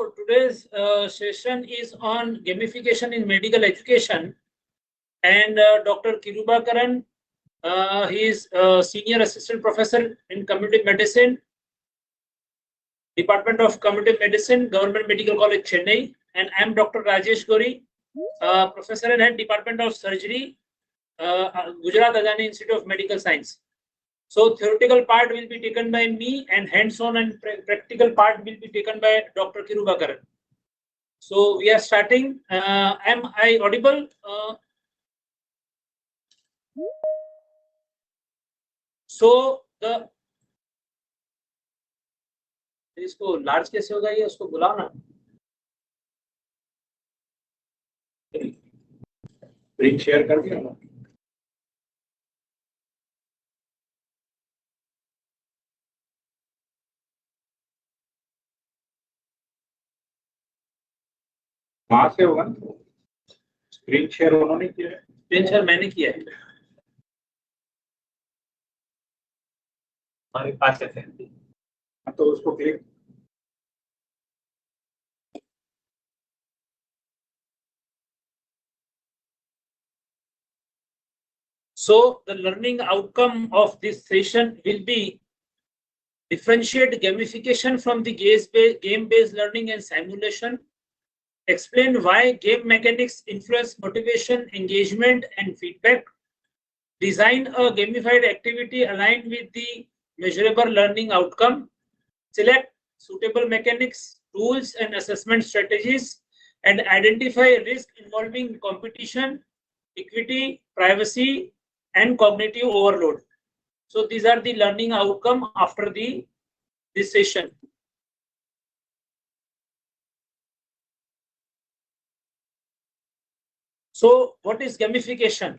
So today's session is on gamification in medical education, and Dr. Kirubakaran, he is senior assistant professor in community medicine, Department of Community Medicine, Government Medical College, Chennai, and I am Dr. Rajesh Gori, professor and head Department of Surgery, Gujarat Adani Institute of Medical Science. So theoretical part will be taken by me, and hands-on and practical part will be taken by Dr. Kirubakaran. So we are starting. Am I audible? So the इसको large कैसे होगा ये उसको बुलाओ ना. Screen share कर दिया ना. वहां से होगा ना. स्क्रीन शेयर उन्होंने किया है. स्क्रीन शेयर मैंने किया है. हमारे पास है तो उसको click. So the learning outcome of this session will be differentiate gamification from the game-based learning and simulation. Explain why game mechanics influence motivation, engagement, and feedback. Design a gamified activity aligned with the measurable learning outcome. Select suitable mechanics, tools, and assessment strategies, and identify risk involving competition, equity, privacy, and cognitive overload. So these are the learning outcome after this session. So what is gamification?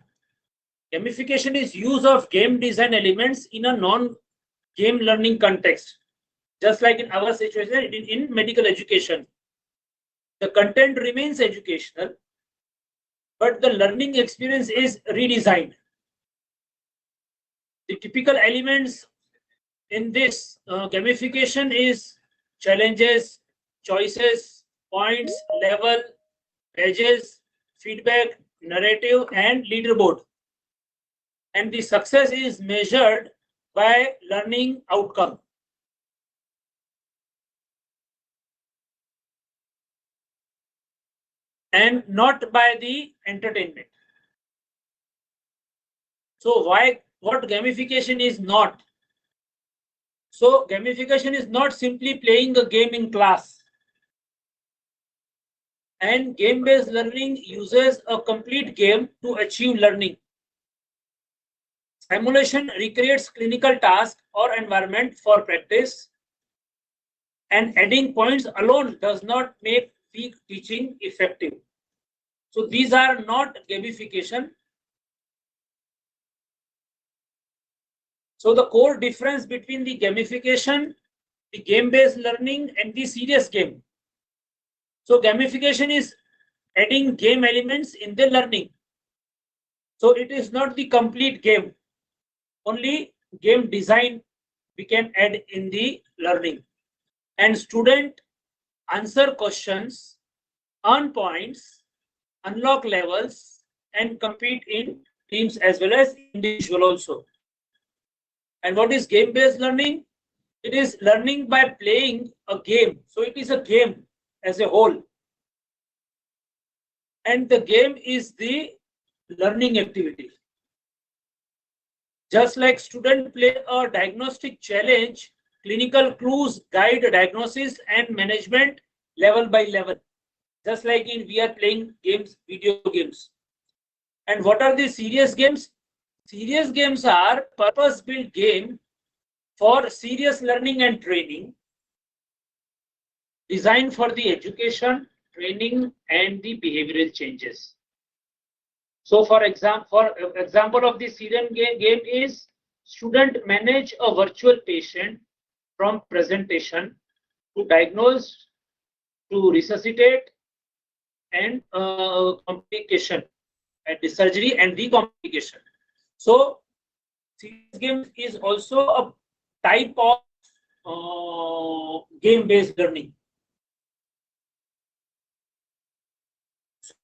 Gamification is use of game design elements in a non-game learning context. Just like in our situation in medical education, the content remains educational, but the learning experience is redesigned. The typical elements in this gamification is challenges, choices, points, level, badges, feedback, narrative, and leaderboard. And the success is measured by learning outcome. And not by the entertainment. So what gamification is not? So gamification is not simply playing a game in class. And game-based learning uses a complete game to achieve learning. Simulation recreates clinical task or environment for practice. And adding points alone does not make weak teaching effective. So these are not gamification. So the core difference between the gamification, the game-based learning, and the serious game. So gamification is adding game elements in the learning. So it is not the complete game. Only game design we can add in the learning. And student answer questions, earn points, unlock levels, and compete in teams as well as individual also. And what is game-based learning? It is learning by playing a game. So it is a game as a whole. And the game is the learning activity. Just like students play a diagnostic challenge, clinical clues guide diagnosis and management level by level. Just like we are playing games, video games. And what are the serious games? Serious games are purpose-built game for serious learning and training, designed for the education, training, and the behavioral changes. So for example of the serious game is student manage a virtual patient from presentation to diagnose, to resuscitate, and complication, and the surgery and the complication. So serious games is also a type of game-based learning.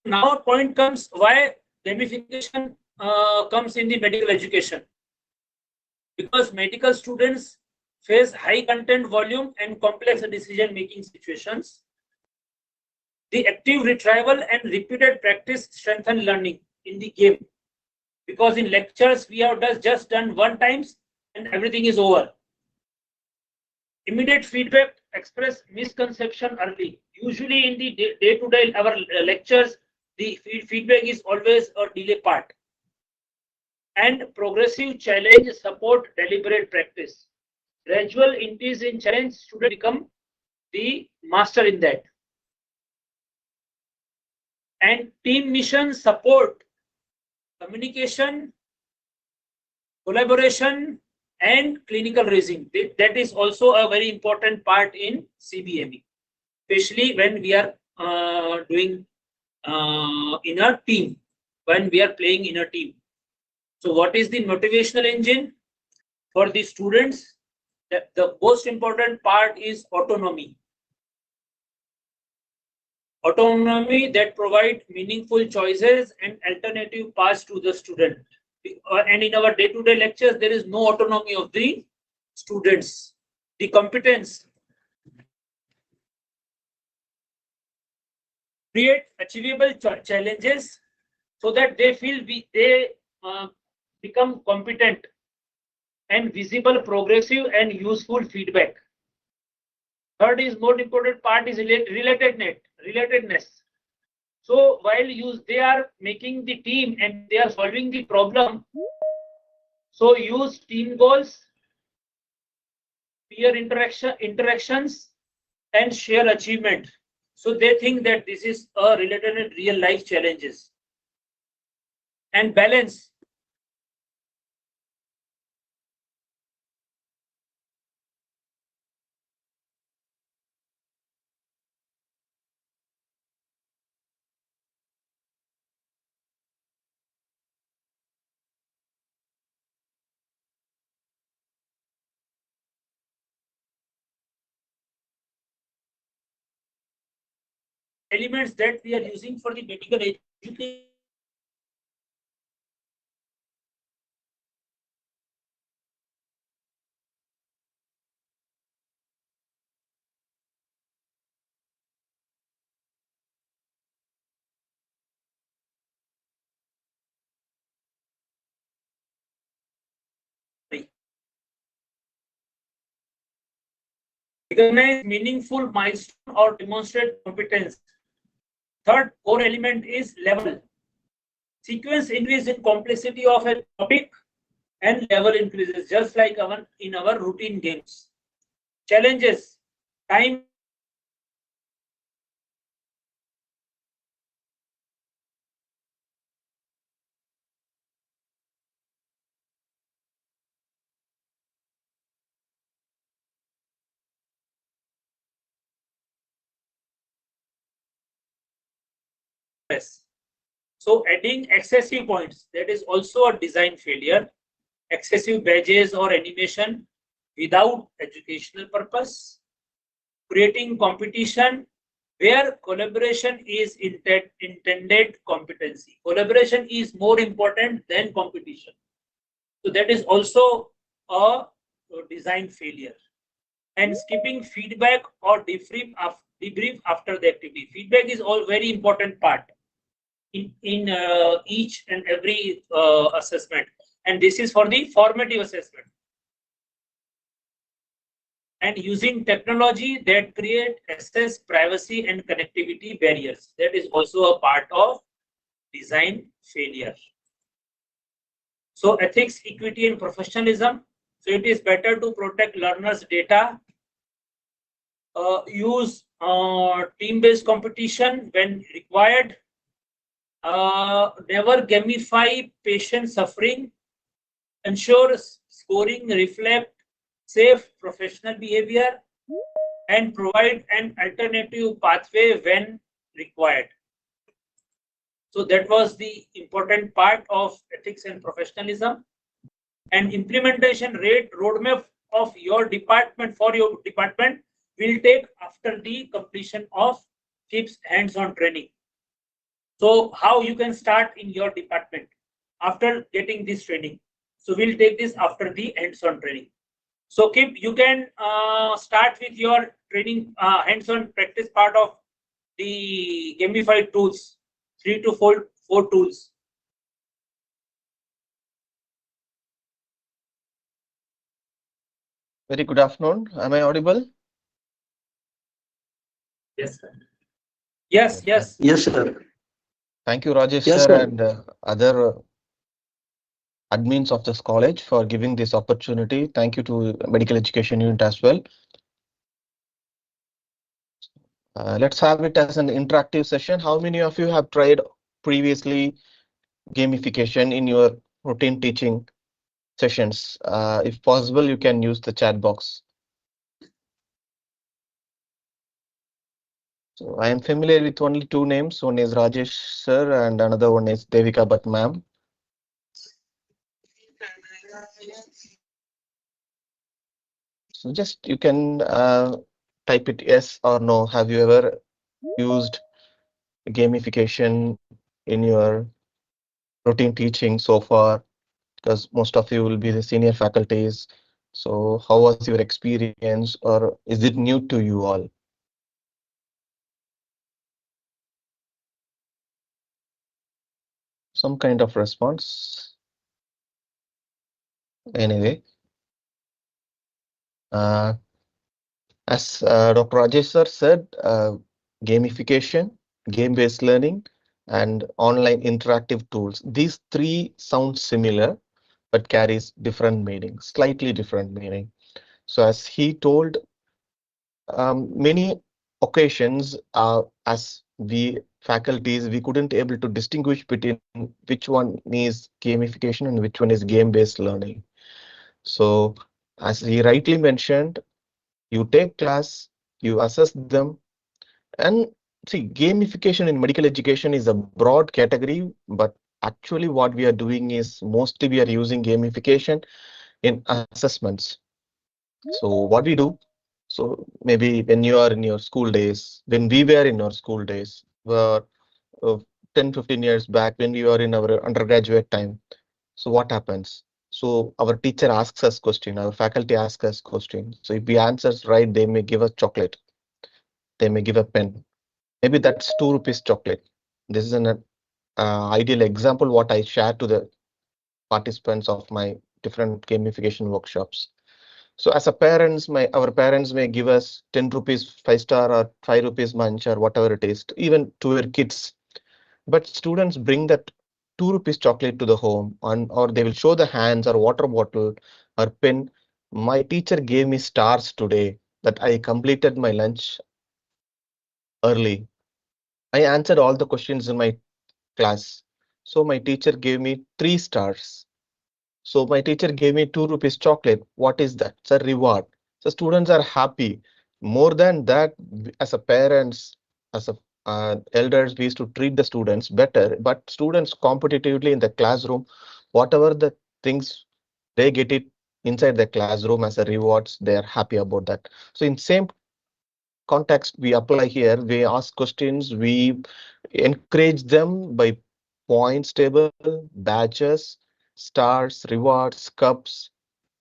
Now point comes why gamification comes in the medical education. Because medical students face high content volume and complex decision making situations. The active retrieval and repeated practice strengthen learning in the game. Because in lectures we have just done one times and everything is over. Immediate feedback express misconception early. Usually in the day-to-day our lectures, the feedback is always a delay part. And progressive challenge support deliberate practice. Gradual increase in challenge student become the master in that. And team mission support communication, collaboration, and clinical reasoning. That is also a very important part in CBME, especially when we are doing in a team, when we are playing in a team. So what is the motivational engine for the students? The most important part is autonomy. Autonomy that provide meaningful choices and alternative paths to the student. And in our day-to-day lectures, there is no autonomy of the students. The competence create achievable challenges so that they feel they become competent, and visible, progressive, and useful feedback. Third is more important part is relatedness. So while they are making the team and they are solving the problem, so use team goals, peer interactions, and share achievement. So they think that this is a related real life challenges. And balance. Elements that we are using for the medical education. Recognize meaningful milestone or demonstrate competence. Third core element is level. Sequence increase in complexity of a topic and level increases, just like in our routine games. Challenges. Time less. So adding excessive points, that is also a design failure. Excessive badges or animation without educational purpose. Creating competition where collaboration is intended competency. Collaboration is more important than competition. So that is also a design failure. And skipping feedback or debrief after the activity. Feedback is all very important part in each and every assessment. And this is for the formative assessment. And using technology that create access, privacy, and connectivity barriers. That is also a part of design failure. So ethics, equity, and professionalism. So it is better to protect learners' data, use team-based competition when required, never gamify patient suffering, ensure scoring reflect safe professional behavior, and provide an alternative pathway when required. So that was the important part of ethics and professionalism. And implementation rate roadmap of your department will take after the completion of KIPS hands-on training. So how you can start in your department after getting this training. So we'll take this after the hands-on training. So Kip, you can start with your training hands-on practice part of the gamified tools, 3 to 4 tools. Very good afternoon. Am I audible? Yes, sir. Yes, Okay. yes. Yes, sir. Thank you, Rajesh Yes, sir, sir. and other admins of this college for giving this opportunity. Thank you to medical education unit as well. Let's have it as an interactive session. How many of you have tried previously gamification in your routine teaching sessions? If possible, you can use the chat box. So I am familiar with only two names. One is Rajesh sir and another one is Devika Bhatt ma'am. So just you can type it yes or no. Have you ever used gamification in your routine teaching so far? Because most of you will be the senior faculties. So how was your experience, or is it new to you all? Some kind of response. Anyway, uh, as Dr. Rajesh sir said, gamification, game-based learning, and online interactive tools. These three sound similar, but carries different meaning, slightly different meaning. So as he told, many occasions, as we faculties, we couldn't able to distinguish between which one is gamification and which one is game-based learning. So as he rightly mentioned, you take class, you assess them, and see, gamification in medical education is a broad category, but actually what we are doing is mostly we are using gamification in assessments. So what we do, so maybe when you are in your school days, when we were in our school days, were 10, 15 years back when we were in our undergraduate time. So what happens? So our teacher asks us question, our faculty asks us question. So if we answers right, they may give us chocolate. They may give a pen. Maybe that's 2 rupees chocolate. This is an ideal example what I share to the participants of my different gamification workshops. So as a parents, our parents may give us 10 rupees 5 star or 5 rupees munch or whatever it is, even to your kids. But students bring that 2 rupees chocolate to the home, or they will show the hands or water bottle or pen. My teacher gave me stars today that I completed my lunch early. I answered all the questions in my class. So my teacher gave me 3 stars. So my teacher gave me 2 rupees chocolate. What is that? It's a reward. So students are happy. More than that, as a parents, as a elders, we used to treat the students better. But students competitively in the classroom, whatever the things they get it inside the classroom as a rewards, they are happy about that. So in same context we apply here, we ask questions, we encourage them by points table, badges, stars, rewards, cups.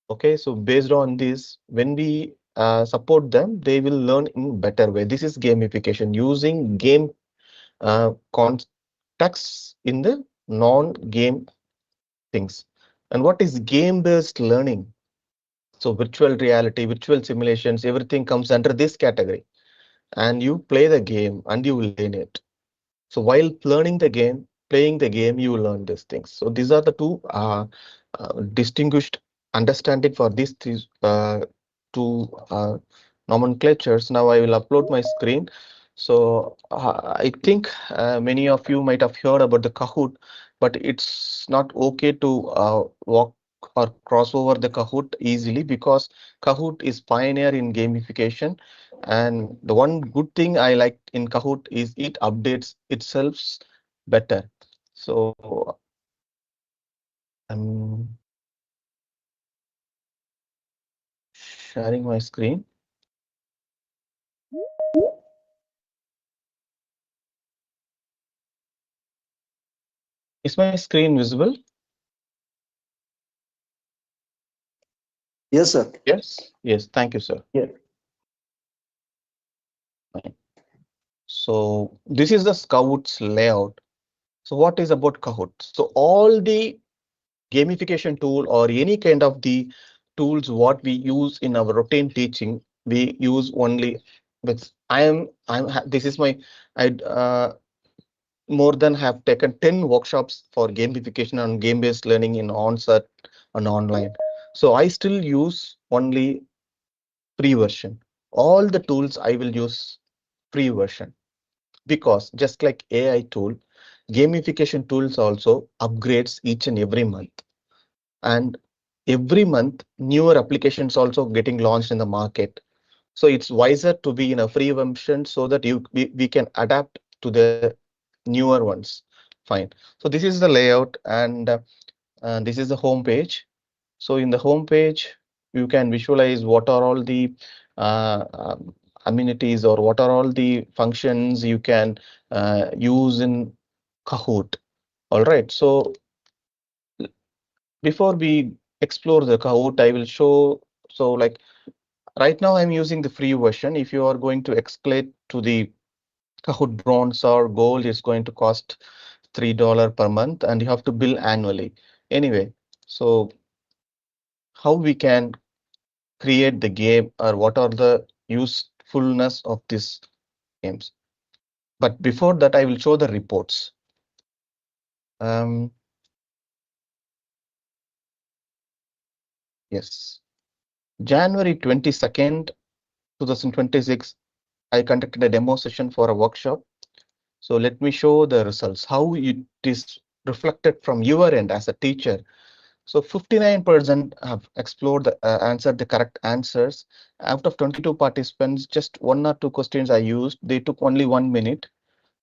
Okay, so based on this, when we support them, they will learn in better way. This is gamification, using game context in the non-game things. And what is game-based learning? So virtual reality, virtual simulations, everything comes under this category, and you play the game and you learn it. So while learning the game, playing the game, you learn these things. So these are the two distinguished understanding for these two nomenclatures. Now I will upload my screen. So I think many of you might have heard about the Kahoot, but it's not okay to walk or cross over the Kahoot easily, because Kahoot is pioneer in gamification. And the one good thing I like in Kahoot is it updates itself better. So I'm sharing my screen. Is my screen visible? Yes, sir. Yes. Yes. Thank you, sir. Yeah. Fine. So this is the Scout's layout. So what is about Kahoot? So all the gamification tool or any kind of the tools what we use in our routine teaching, we use only with this is my I more than have taken 10 workshops for gamification and game-based learning in onset and online. So I still use only free version. All the tools I will use free version because just like AI tool, gamification tools also upgrades each and every month. And every month, newer applications also getting launched in the market. So it's wiser to be in a free version so that we can adapt to the newer ones. Fine. So this is the layout and this is the home page. So in the home page, you can visualize what are all the amenities or what are all the functions you can use in Kahoot. All right. So before we explore the Kahoot, I will show. So like right now, I'm using the free version. If you are going to escalate to the Kahoot bronze or gold, it's going to cost $3 per month, and you have to bill annually. Anyway, so how we can create the game or what are the usefulness of these games? But before that, I will show the reports. Um, yes, January 22nd, 2026. I conducted a demo session for a workshop. So let me show the results, how it is reflected from your end as a teacher. So 59% have explored, answered the correct answers. Out of 22 participants, just one or two questions I used. They took only 1 minute.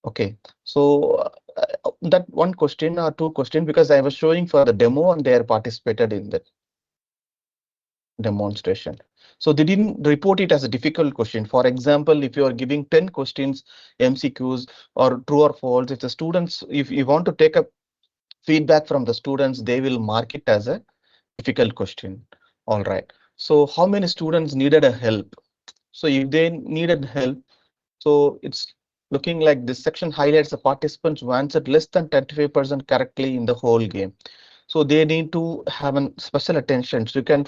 Okay, so that one question or two questions because I was showing for the demo and they are participated in the demonstration. So they didn't report it as a difficult question. For example, if you are giving 10 questions, MCQs or true or false, if the students, if you want to take a feedback from the students, they will mark it as a difficult question. All right. So how many students needed a help? So if they needed help, so it's looking like this section highlights the participants who answered less than 35% correctly in the whole game. So they need to have a special attention. So you can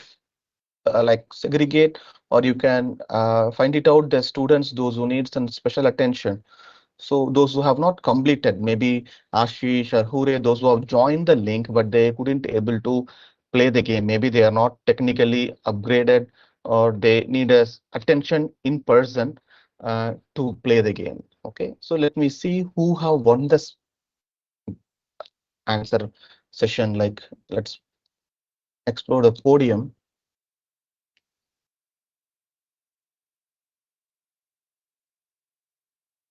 like segregate or you can find it out the students, those who need some special attention. So those who have not completed, maybe Ashish or Hure, those who have joined the link, but they couldn't able to play the game. Maybe they are not technically upgraded or they need us attention in person to play the game. Okay, so let me see who have won this answer session. Like let's explore the podium.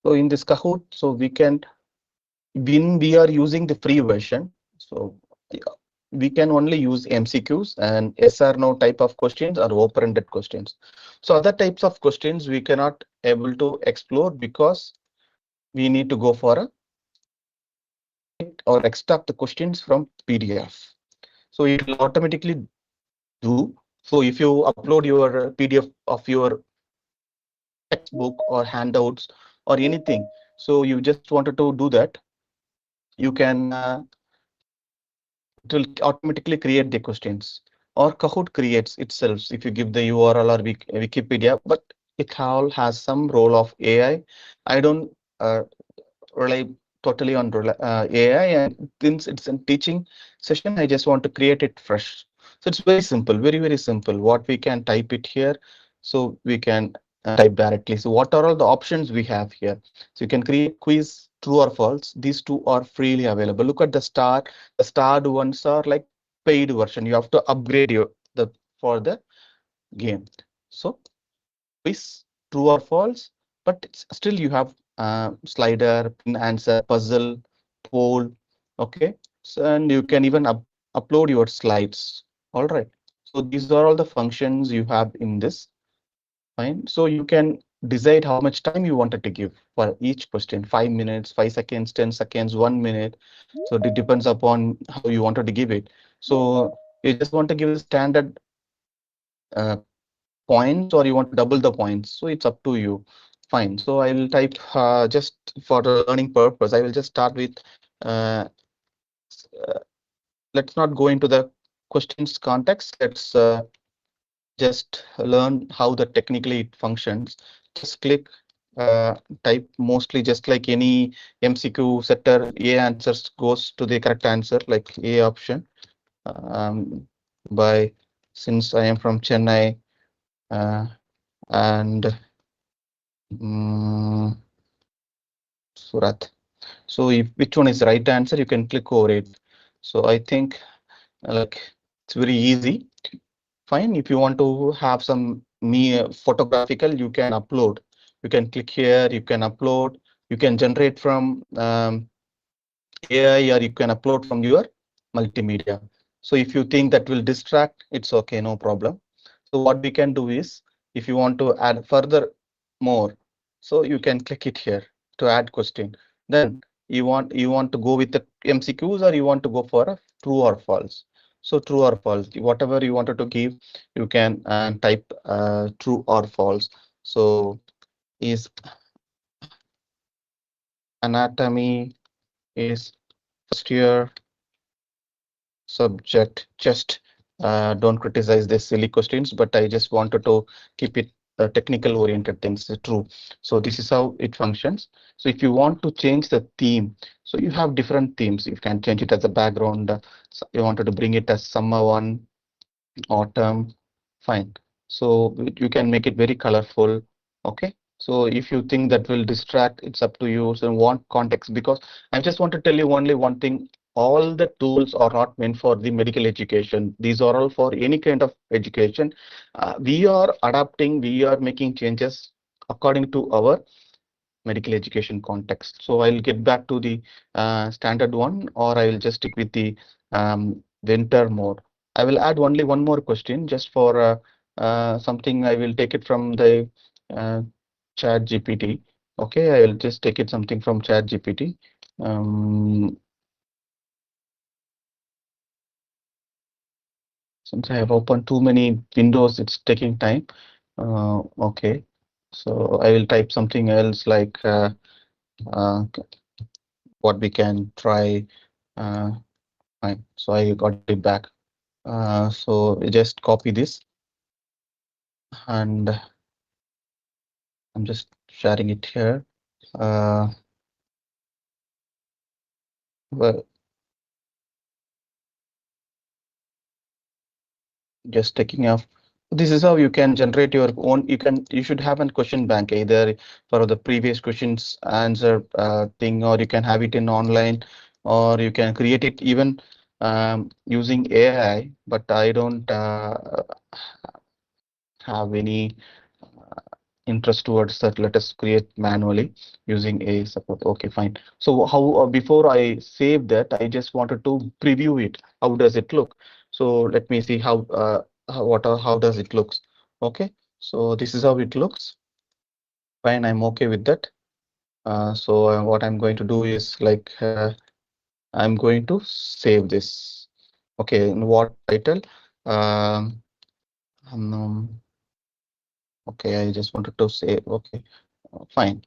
So in this Kahoot, so we can when we are using the free version, so we can only use MCQs and yes or no type of questions or open-ended questions. So other types of questions we cannot able to explore because we need to go for a or extract the questions from PDF. So it will automatically do. So if you upload your PDF of your textbook or handouts or anything, so you just wanted to do that, you can it will automatically create the questions or Kahoot creates itself if you give the URL or Wikipedia, but it all has some role of AI. I don't rely totally on AI, and since it's a teaching session, I just want to create it fresh. So it's very simple, very simple. What we can type it here, so we can type directly. So what are all the options we have here? So you can create quiz, true or false. These two are freely available. Look at the star. The starred ones are like paid version. You have to upgrade your the for the game. So quiz, true or false, but it's still you have slider, pin answer, puzzle, poll. Okay, so and you can even upload your slides. All right. So these are all the functions you have in this. Fine. So you can decide how much time you wanted to give for each question, 5 minutes, 5 seconds, 10 seconds, 1 minute. So it depends upon how you wanted to give it. So you just want to give the standard uh, points, or you want to double the points. So it's up to you. Fine. So I will type just for the learning purpose. I will just start with uh, let's not go into the questions context. Let's just learn how the technically it functions. Just click type, mostly just like any MCQ setter, A answers goes to the correct answer, like A option. Um, by Since I am from Chennai, uh, and Surat. So if which one is the right answer, you can click over it. So I think like it's very easy. Fine. If you want to have some me photographical, you can upload. You can click here, you can upload, you can generate from AI, or you can upload from your multimedia. So if you think that will distract, it's okay, no problem. So what we can do is, if you want to add further more, so you can click it here to add question. Then you want to go with the MCQs, or you want to go for a true or false. So true or false, whatever you wanted to give, you can type true or false. So is anatomy is first year subject. Just don't criticize these silly questions, but I just wanted to keep it technical oriented things true. So this is how it functions. So if you want to change the theme, so you have different themes. You can change it as a background. So you wanted to bring it as summer one, autumn, fine. So you can make it very colorful. Okay. So if you think that will distract, it's up to you. So want context, because I just want to tell you only one thing. All the tools are not meant for the medical education. These are all for any kind of education. We are adapting, we are making changes according to our medical education context. So I'll get back to the standard one, or I will just stick with the winter mode. I will add only one more question just for something. I will take it from the uh, chat GPT. Okay, I will just take it something from chat GPT. Um, since I have opened too many windows, it's taking time. Okay, so I will type something else like uh, what we can try. Uh, Fine. So I got it back. So I just copy this, and I'm just sharing it here. Uh, well, just taking off. This is how you can generate your own. You should have a question bank either for the previous questions answer thing, or you can have it in online, or you can create it even using AI. But I don't have any interest towards that. Let us create manually using a support. Okay, fine. So how before I save that, I just wanted to preview it. How does it look? So let me see how does it looks. Okay, so this is how it looks. Fine, I'm okay with that. What I'm going to do is like I'm going to save this. Okay, in what title? Um, um, okay, I just wanted to save. Okay, fine.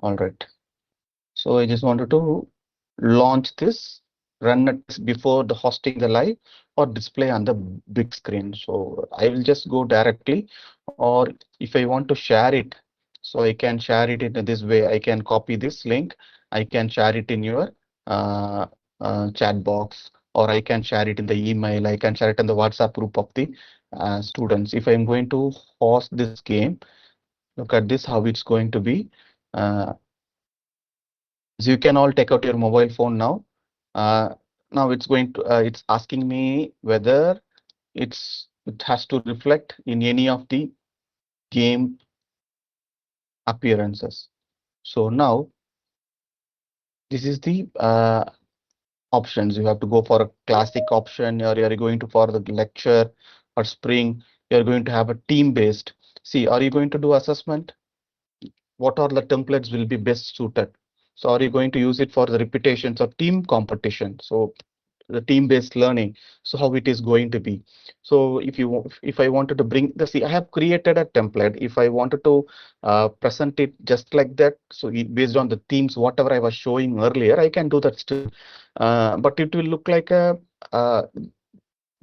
All right. So I just wanted to launch this, run it before the hosting the live, or display on the big screen. So I will just go directly, or if I want to share it, so I can share it in this way. I can copy this link. I can share it in your uh, chat box, or I can share it in the email. I can share it in the WhatsApp group of the students. If I'm going to host this game, look at this, how it's going to be. Uh, so you can all take out your mobile phone now. Uh, Now it's asking me whether it has to reflect in any of the game appearances. So now this is the options. You have to go for a classic option, or you're going to for the lecture or spring. You're going to have a team based. See, are you going to do assessment? What are the templates will be best suited? So are you going to use it for the repetitions or team competition? So the team-based learning. So how it is going to be. So if I wanted to bring the, see, I have created a template. If I wanted to present it just like that, so based on the themes, whatever I was showing earlier, I can do that still. But it will look like a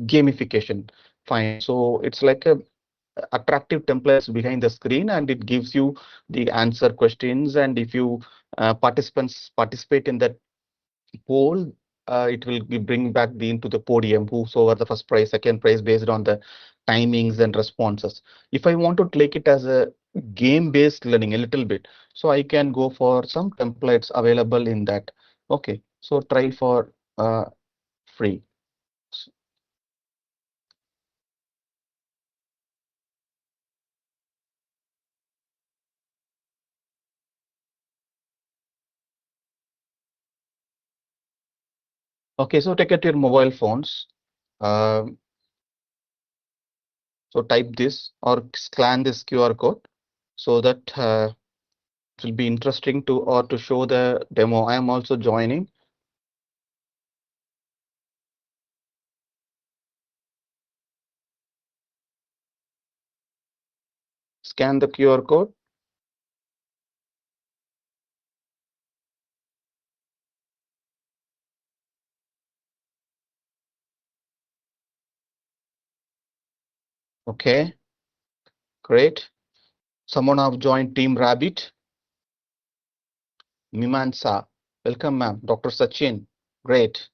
gamification. Fine. So it's like a attractive templates behind the screen, and it gives you the answer questions. And if you participants participate in that poll, it will be bring back the into the podium whosoever the first prize, second prize based on the timings and responses. If I want to take it as a game-based learning a little bit, so I can go for some templates available in that. Okay, so try for free. Okay, so take it to your mobile phones. Um, so type this or scan this QR code so that it will be interesting to or to show the demo. I am also joining. Scan the QR code. Okay, great. Someone have joined Team Rabbit. Mimansa. Welcome, ma'am. Dr. Sachin. Great.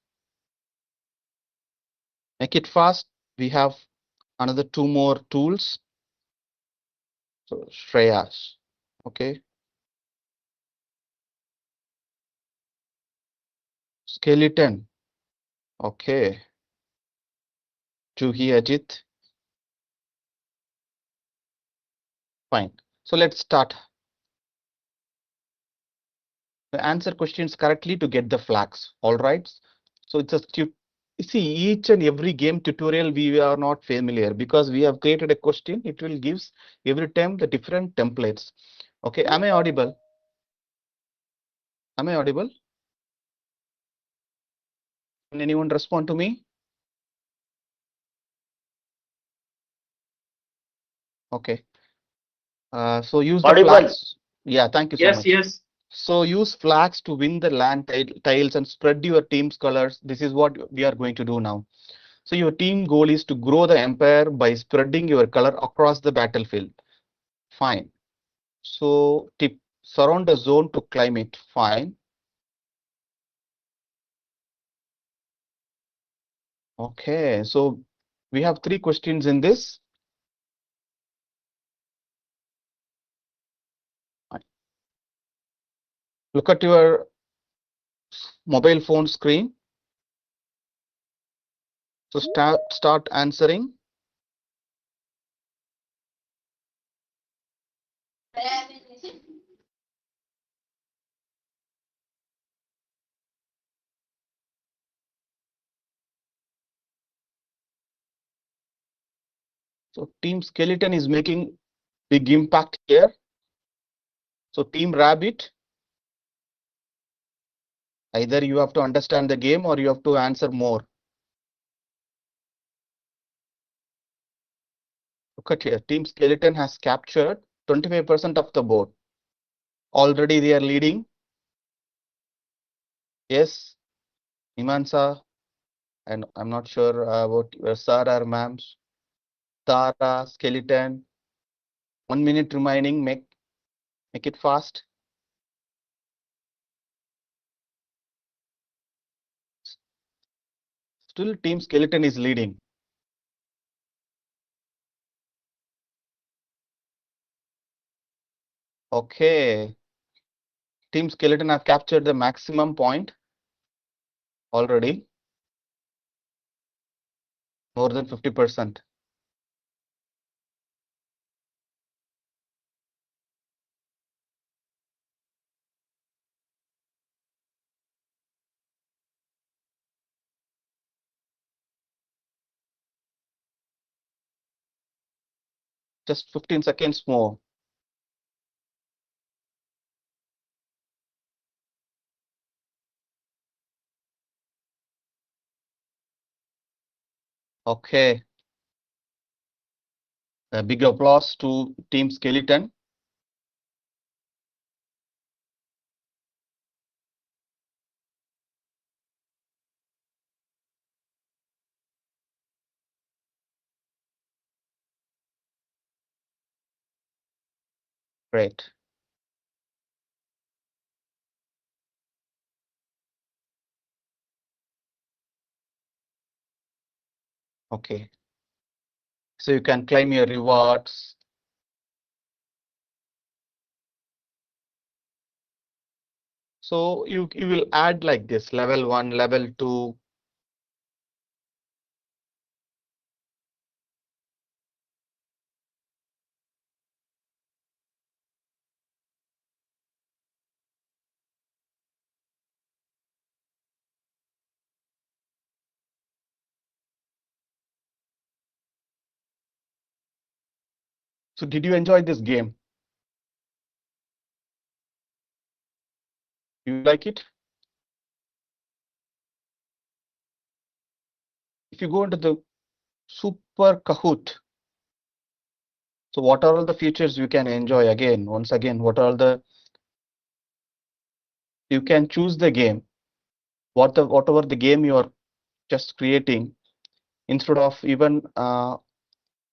Make it fast. We have another two more tools. So Shreyas. Okay. Skeleton. Okay. Juhi Ajit. Fine. So let's start. Answer questions correctly to get the flags. All right. So it's a see each and every game tutorial we are not familiar because we have created a question. It will gives every time the different templates. Okay. Am I audible? Am I audible? Can anyone respond to me? Okay. So use the Audible. flags. Yeah, thank you so Yes, much. yes. So use flags to win the land tiles and spread your team's colors. This is what we are going to do now. So your team goal is to grow the empire by spreading your color across the battlefield. Fine. So tip, surround the zone to climb it. Fine. Okay. So we have three questions in this. Look at your mobile phone screen. So start answering. So Team Skeleton is making big impact here. So Team Rabbit, either you have to understand the game or you have to answer more. Look at here. Team Skeleton has captured 25% of the board. Already they are leading. Yes, Imansa, and I'm not sure about your sir or ma'ams. Tara, Skeleton. 1 minute remaining. Make it fast. Still, Team Skeleton is leading. Okay. Team Skeleton have captured the maximum point already. More than 50%. Just 15 seconds more. Okay. A big applause to Team Skeleton. Great. Okay. So you can claim your rewards. So you will add like this level 1, level 2. So did you enjoy this game? You like it? If you go into the Super Kahoot, so what are all the features you can enjoy again? Once again, what are the you can choose the game, whatever the game you are just creating, instead of even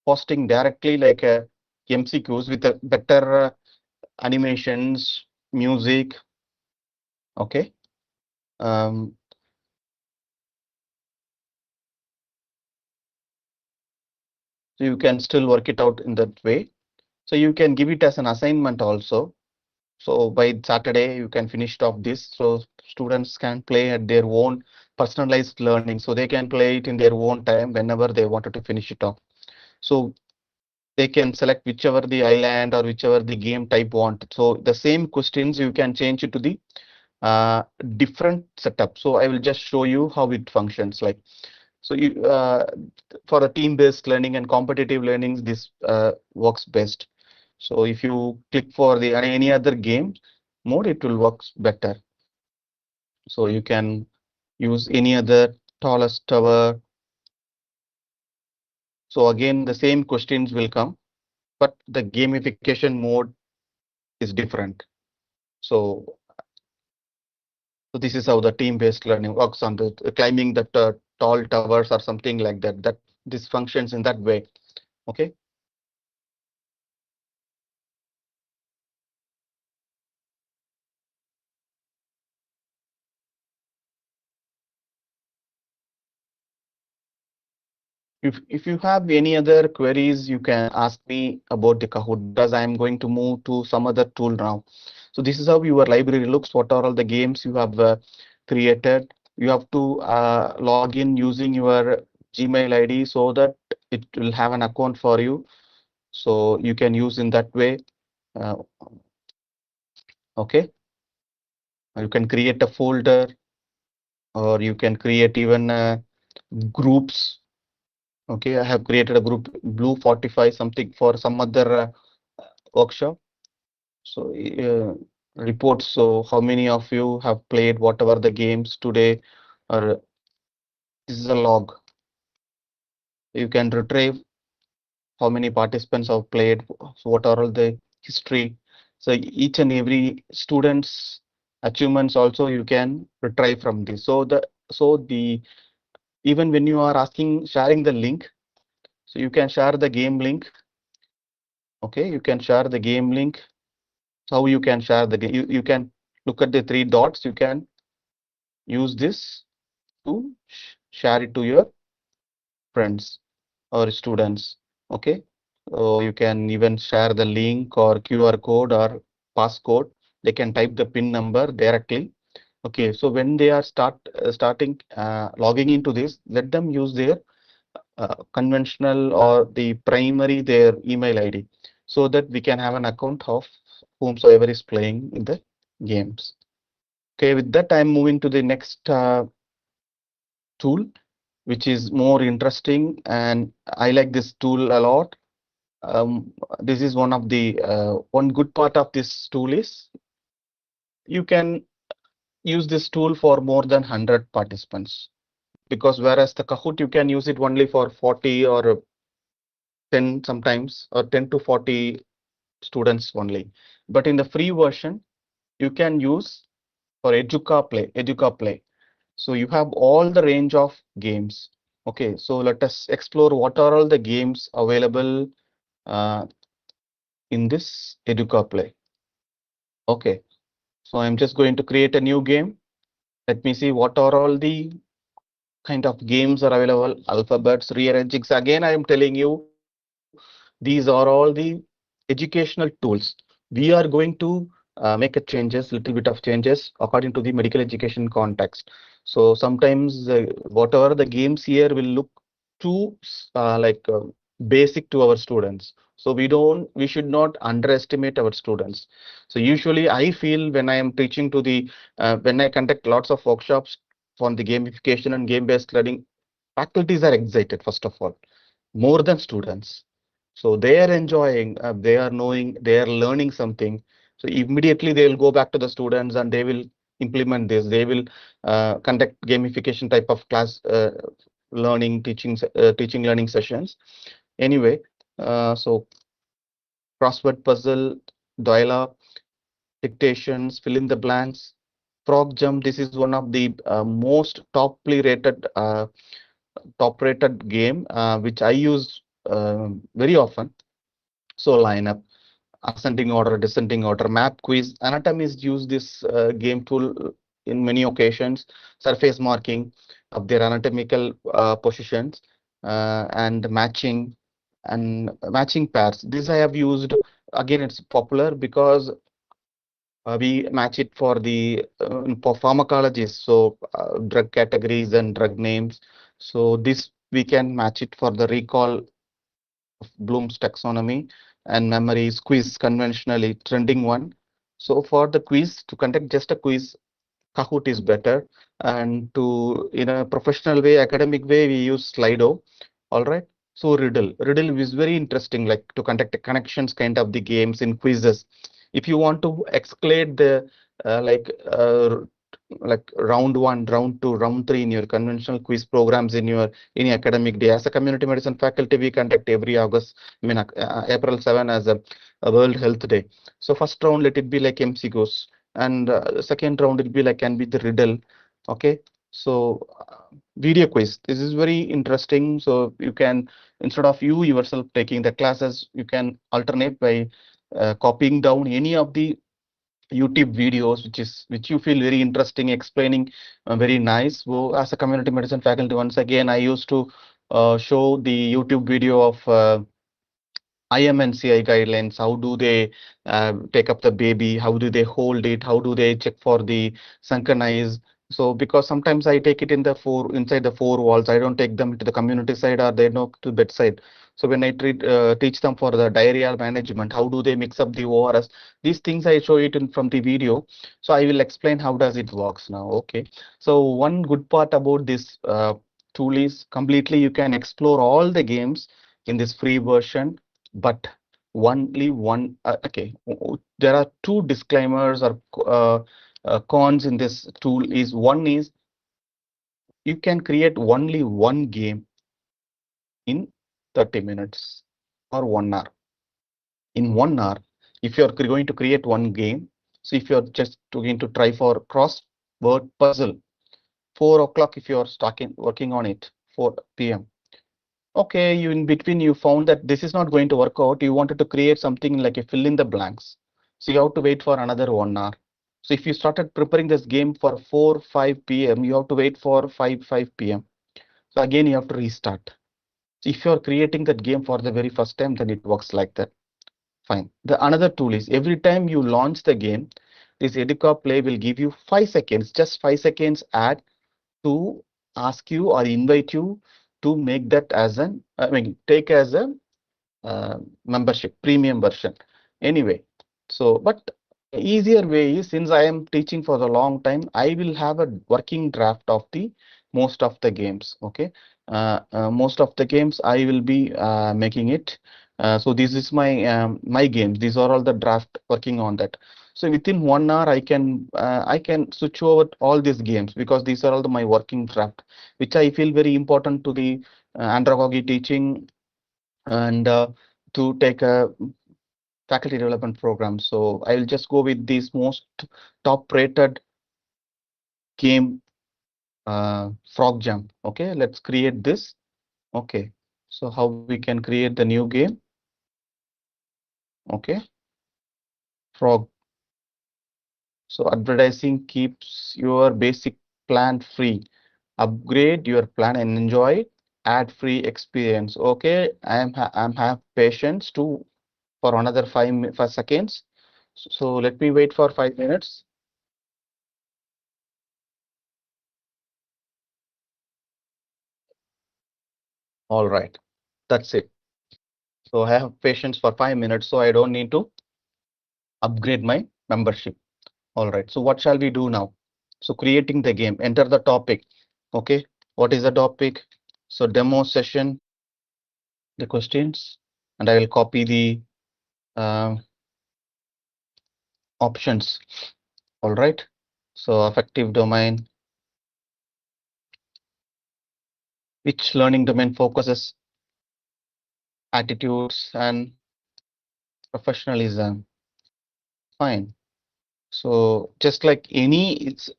posting directly like a MCQs with a better animations, music. Okay. Um, so you can still work it out in that way. So you can give it as an assignment also. So by Saturday, you can finish it off this. So students can play at their own personalized learning. So they can play it in their own time whenever they wanted to finish it off. So they can select whichever the island or whichever the game type want. So the same questions you can change it to the different setup. So I will just show you how it functions. Like so, you for a team-based learning and competitive learning, this works best. So if you click for the any other game mode, it will work better. So you can use any other tallest tower. So again, the same questions will come, but the gamification mode is different. So, so this is how the team-based learning works on the climbing the tall towers or something like that. That this functions in that way. Okay. If you have any other queries, you can ask me about the Kahoot because I am going to move to some other tool now. So this is how your library looks. What are all the games you have created? You have to log in using your Gmail ID so that it will have an account for you. So you can use in that way. Uh, okay. You can create a folder or you can create even groups. Okay, I have created a group Blue 45 something for some other workshop. So reports. So how many of you have played whatever the games today? Or this is a log. You can retrieve how many participants have played. So what are all the history? So each and every student's achievements also you can retrieve from this. So the even when you are asking sharing the link, so you can share the game link. Okay, you can share the game link. How you can share the game? You can look at the three dots. You can use this to share it to your friends or students. Okay, so you can even share the link or QR code or passcode. They can type the PIN number directly. Okay, so when they are starting logging into this, let them use their conventional or the primary their email ID so that we can have an account of whomsoever is playing in the games. Okay, with that I'm moving to the next tool, which is more interesting, and I like this tool a lot. this is one of the one good part of this tool is you can use this tool for more than 100 participants, because whereas the Kahoot you can use it only for 40 or 10 sometimes, or 10 to 40 students only. But in the free version, you can use for Educa Play. So you have all the range of games. Okay, so let us explore what are all the games available uh, in this Educa Play. Okay, so I'm just going to create a new game. Let me see what are all the kind of games are available. Alphabets, rearranging. Again, I am telling you, these are all the educational tools. We are going to make a changes, little bit of changes according to the medical education context. So sometimes whatever the games here will look too basic to our students. So we should not underestimate our students. So usually I feel when I am teaching to the when I conduct lots of workshops on the gamification and game-based learning, faculties are excited first of all, more than students. So they are enjoying, they are knowing, they are learning something. So immediately they will go back to the students and they will implement this. They will conduct gamification type of class learning, teaching learning sessions. Anyway, so crossword puzzle, dial-up, dictations, fill in the blanks, frog jump. This is one of the most top rated game which I use very often. So lineup, ascending order, descending order, map quiz, anatomy is used this game tool in many occasions, surface marking of their anatomical positions and matching pairs. This I have used. Again, it's popular because we match it for the for pharmacologists, so drug categories and drug names. So this we can match it for the recall of Bloom's taxonomy and memories quiz, conventionally trending one. So for the quiz, to conduct just a quiz, Kahoot is better. And to in a professional way, academic way, we use Slido. All right. So Riddle is very interesting, like to conduct a connections kind of the games in quizzes. If you want to escalate the uh, like uh, like round one, round two, round three in your conventional quiz programs in your any academic day. As a community medicine faculty, we conduct every August, April 7 as a World Health Day. So first round, let it be like MCQs, and second round it be like can be the riddle. Okay, so video quiz. This is very interesting. So you can, instead of you yourself taking the classes, you can alternate by copying down any of the YouTube videos, which you feel very interesting, explaining very nice. So as a community medicine faculty, once again, I used to show the YouTube video of IMNCI guidelines. How do they take up the baby? How do they hold it? How do they check for the synchronize? So because sometimes I take it in the inside the four walls, I don't take them to the community side or they know to bedside. So when I teach them for the diarrheal management, how do they mix up the ORS? These things I show it in from the video. So I will explain how does it works now. Okay. So one good part about this tool is completely you can explore all the games in this free version, but only one okay, there are two disclaimers or cons in this tool. Is one is you can create only one game in 30 minutes or 1 hour. In 1 hour, if you're going to create one game, so if you're just going to try for crossword puzzle, 4 o'clock if you're starting working on it, 4 p.m. Okay, you in between you found that this is not going to work out. You wanted to create something like a fill in the blanks. So you have to wait for another 1 hour. So if you started preparing this game for 4, 5 p.m., you have to wait for 5 p.m. So again, you have to restart. So if you're creating that game for the very first time, then it works like that. Fine. The another tool is every time you launch the game, this Educa Play will give you 5 seconds, just 5 seconds ad to ask you or invite you to make that as an, I mean, take as a membership, premium version. Anyway, so, but easier way is since I am teaching for the long time, I will have a working draft of the most of the games. Okay. Most of the games I will be making it So this is my games. These are all the draft working on that. So within 1 hour, I can switch over all these games because these are all my working draft, which I feel very important to the andragogy teaching and to take a faculty development program. So I will just go with these most top rated game, frog jump. Okay, let's create this. Okay, so how we can create the new game? Okay, frog. So advertising keeps your basic plan free. Upgrade your plan and enjoy ad-free experience. Okay, I'm have patience to for another 5 seconds. So let me wait for 5 minutes. All right, that's it. So I have patience for 5 minutes, so I don't need to upgrade my membership. All right, so what shall we do now? So creating the game, enter the topic. Okay, what is the topic? So demo session, the questions, and I will copy the options. All right, so affective domain, which learning domain focuses attitudes and professionalism. Fine. So just like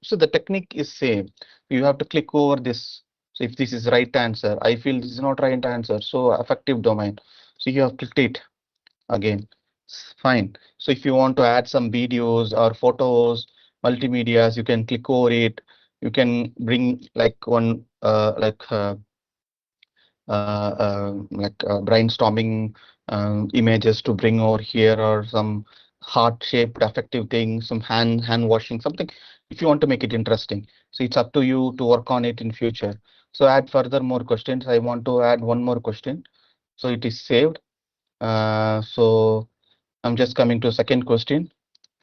so the technique is same. You have to click over this. So if this is right answer, I feel this is not right answer. So affective domain. So you have clicked it again. Fine. So if you want to add some videos or photos, multimedias, you can click over it. You can bring like one brainstorming images to bring over here, or some heart-shaped affective thing, some hand washing, something if you want to make it interesting. So it's up to you to work on it in future. So add further more questions. I want to add one more question. So it is saved. So I'm just coming to second question.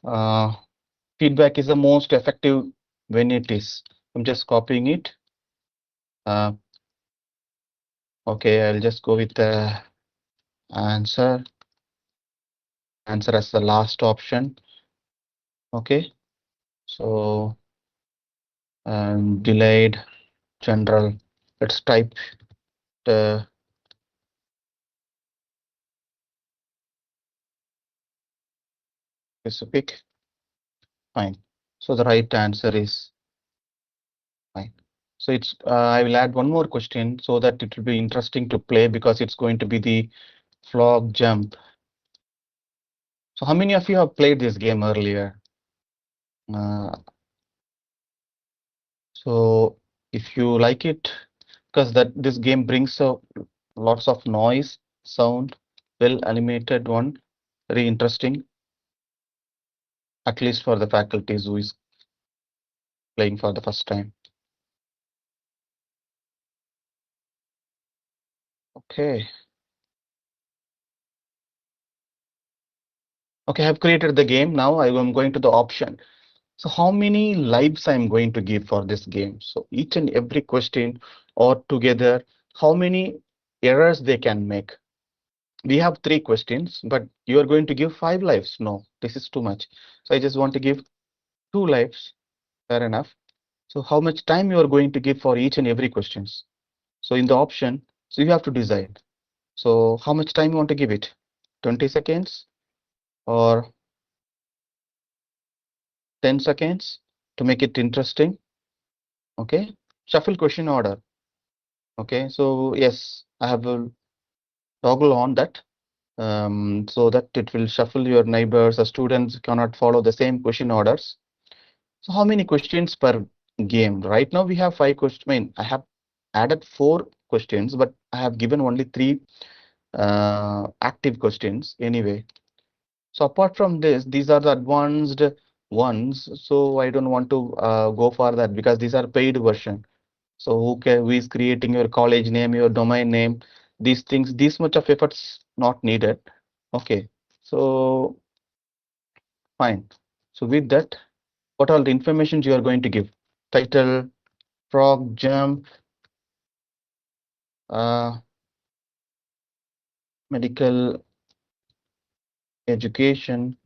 Uh, Feedback is the most effective when it is. I'm just copying it. Uh, okay, I'll just go with the answer. Answer as the last option. Okay, so delayed general. Let's type the specific. Fine. So the right answer is fine. So it's I will add one more question so that it will be interesting to play because it's going to be the frog jump. So how many of you have played this game earlier? Uh, so if you like it, because that this game brings lots of noise, sound, well animated one, very interesting, at least for the faculties who is playing for the first time. Okay. Okay, I've created the game. Now I am going to the option. So how many lives I'm going to give for this game? So each and every question or together, how many errors they can make? We have 3 questions, but you are going to give 5 lives. No, this is too much. So I just want to give 2 lives. Fair enough. So how much time you are going to give for each and every questions? So in the option, so you have to decide. So how much time you want to give it? 20 seconds or 10 seconds to make it interesting. Okay. Shuffle question order. Okay. So yes, I have a toggle on that so that it will shuffle your neighbors. The students cannot follow the same question orders. So how many questions per game? Right now we have 5 questions. I mean, I have added 4 questions, but I have given only 3 active questions anyway. So apart from this, these are the advanced ones. So I don't want to go for that because these are paid version. So who is creating your college name, your domain name, these things, this much of efforts not needed. Okay, so fine. So with that, what all the information you are going to give? Title, frog, jump, uh, medical education,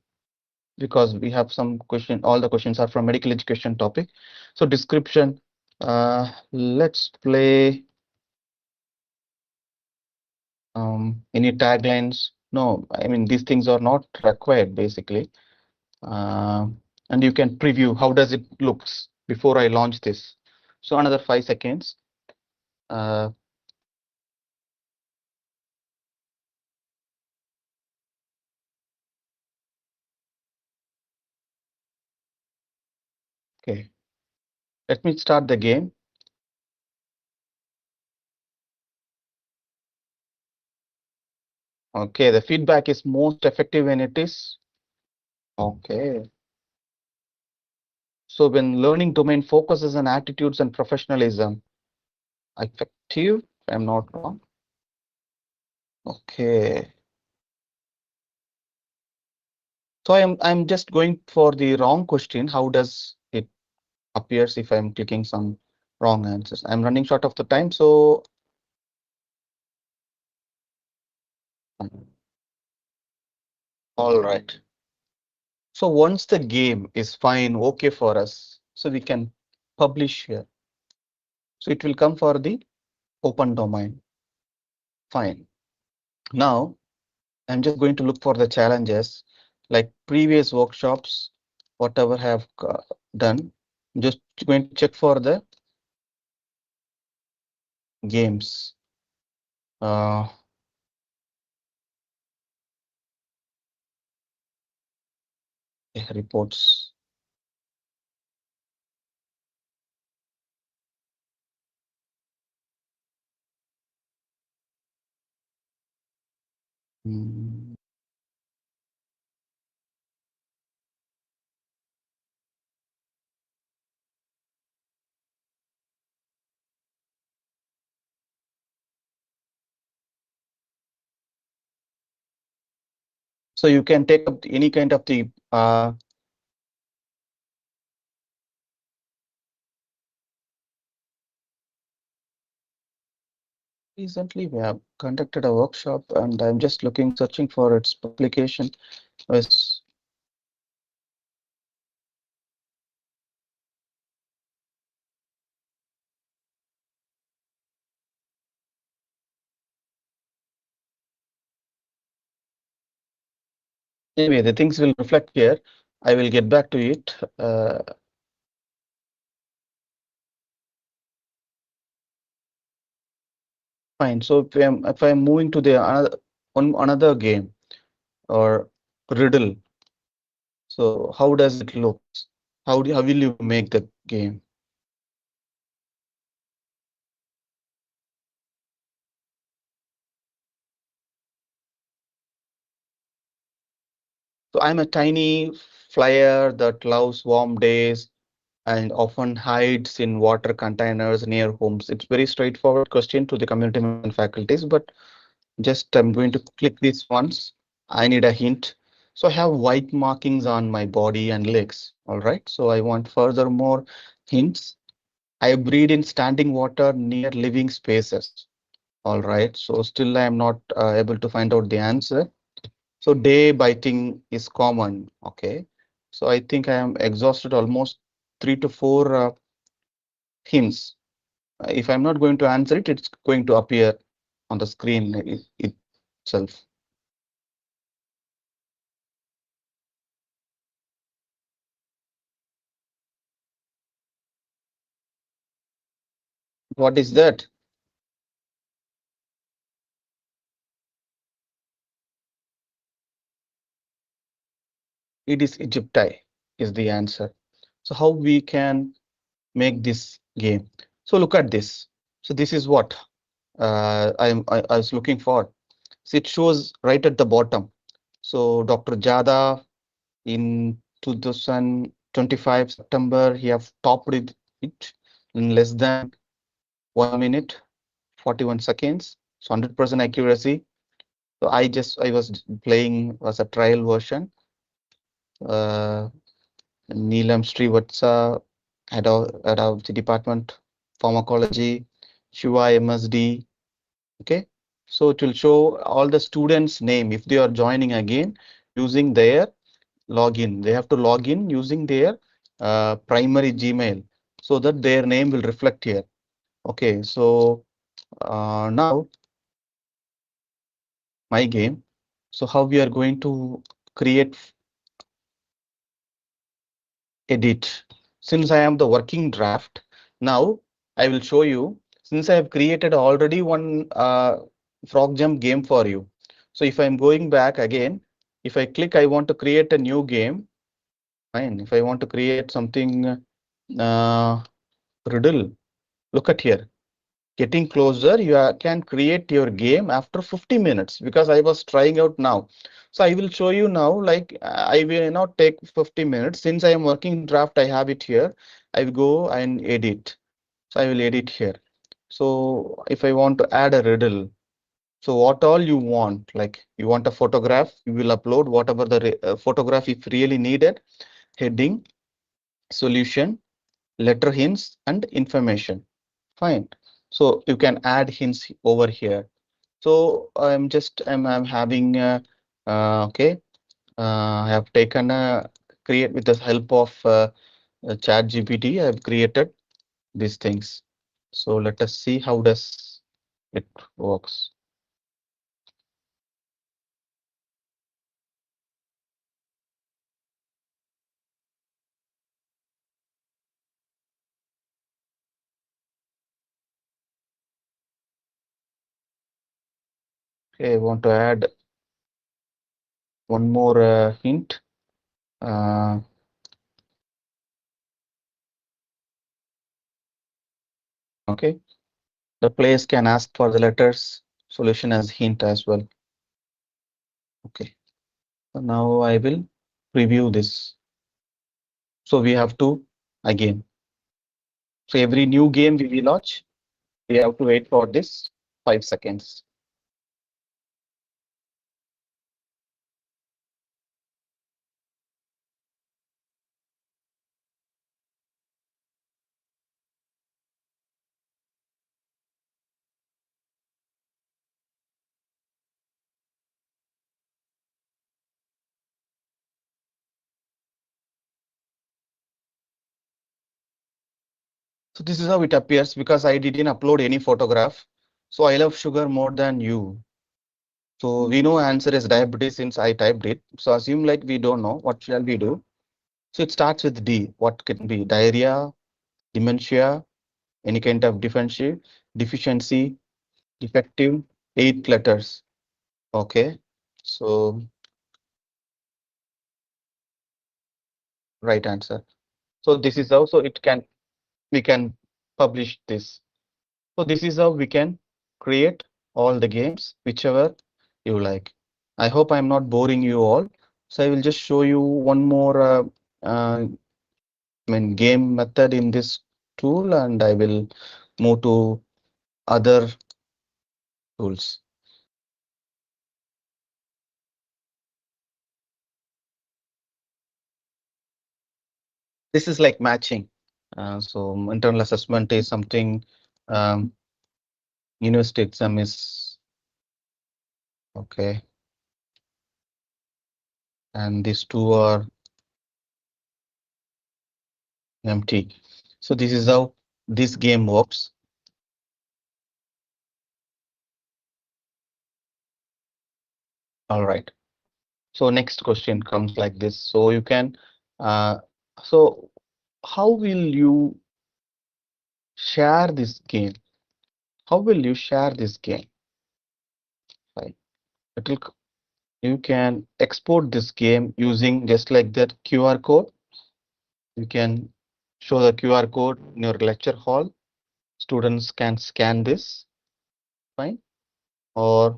because we have some question, all the questions are from medical education topic. So description, let's play any taglines. No, I mean, these things are not required basically. Uh, and you can preview how does it looks before I launch this. So another 5 seconds. Uh, okay, let me start the game. Okay, the feedback is most effective when it is. Okay. So when learning domain focuses on attitudes and professionalism, effective, if I'm not wrong. Okay. So I'm just going for the wrong question. How does it appears if I'm clicking some wrong answers? I'm running short of the time, so all right. So once the game is fine, okay for us, so we can publish here. So it will come for the open domain. Fine. Now I'm just going to look for the challenges like previous workshops, whatever have done. Just going to check for the games. Uh, reports. Hmm. So you can take up any kind of the recently we have conducted a workshop and I'm just looking, searching for its publication. Was anyway, the things will reflect here. I will get back to it. Fine. So if I'm moving to the another on another game or riddle, so how does it look? How will you make the game? So I'm a tiny flyer that loves warm days and often hides in water containers near homes. It's very straightforward question to the community members and faculties, but just I'm going to click this once. I need a hint. So I have white markings on my body and legs. All right. So I want furthermore hints. I breed in standing water near living spaces. All right. So still I am not able to find out the answer. So day biting is common. Okay. So I think I am exhausted almost 3 to 4 hints. If I'm not going to answer it, it's going to appear on the screen itself. What is that? It is Egypti is the answer. So how we can make this game? So look at this. So this is what I was looking for. So it shows right at the bottom. So Dr. Jada in 2025 September, he have topped it in less than 1 minute, 41 seconds. So 100% accuracy. So I was playing was a trial version. Uh, Neelam Srivatsa, head of the department pharmacology, Shiva MSD. Okay, so it will show all the students' name if they are joining again. using their login. They have to log in using their primary Gmail so that their name will reflect here. Okay, so now my game. So how we are going to create edit. Since I am the working draft, now I will show you. Since I have created already one frog jump game for you. So if I'm going back again, if I click, I want to create a new game. Fine. If I want to create something riddle, look at here. Getting closer, you can create your game after 50 minutes because I was trying out now. So I will show you now, like I will not take 50 minutes. Since I am working draft, I have it here. I will go and edit. So I will edit here. So if I want to add a riddle, so what all you want, like you want a photograph, you will upload whatever the photograph if really needed, heading, solution, letter hints, and information. Fine. So you can add hints over here. So I'm having okay. I have taken a create with the help of Chat GPT. I have created these things. So let us see how does it works. Okay, I want to add one more hint. Uh, okay, the players can ask for the letters solution as hint as well. Okay, so now I will preview this. So we have to again. So every new game we will launch, we have to wait for this 5 seconds. So this is how it appears because I didn't upload any photograph. So I love sugar more than you. So we know answer is diabetes since I typed it. So assume like we don't know. What shall we do? So it starts with D. What can be? Diarrhea, dementia, any kind of deficiency, defective, 8 letters. Okay. So right answer. So this is how, so it can, we can publish this. So this is how we can create all the games, whichever you like. I hope I'm not boring you all. So I will just show you one more game method in this tool, and I will move to other tools. This is like matching. So internal assessment is something, um, university exam is okay. And these two are empty. So this is how this game works. All right. So next question comes like this. So you can, so how will you share this game? How will you share this game? Right. It will, you can export this game using just like that QR code. You can show the QR code in your lecture hall. Students can scan this, fine, or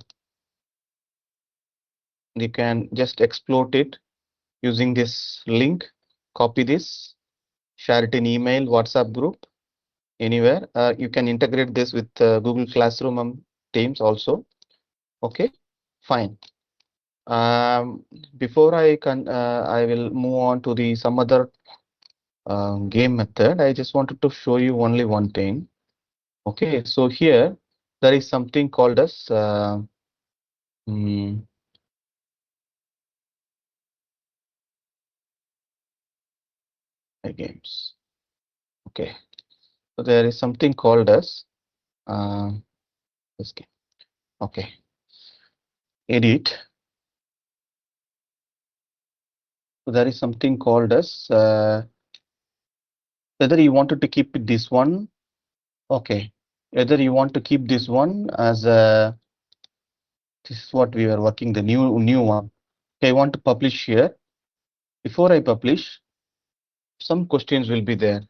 you can just export it using this link, copy this, share it in email, WhatsApp group, anywhere. You can integrate this with Google Classroom and Teams also. Okay, fine. Before I will move on to the some other game method. I just wanted to show you only one thing. Okay, so here there is something called as mm, games. Okay, so there is something called as this game. Okay, edit. So there is something called as whether you wanted to keep this one. Okay, whether you want to keep this one as a, this is what we were working, the new one. Okay, I want to publish here. Before I publish, some questions will be there.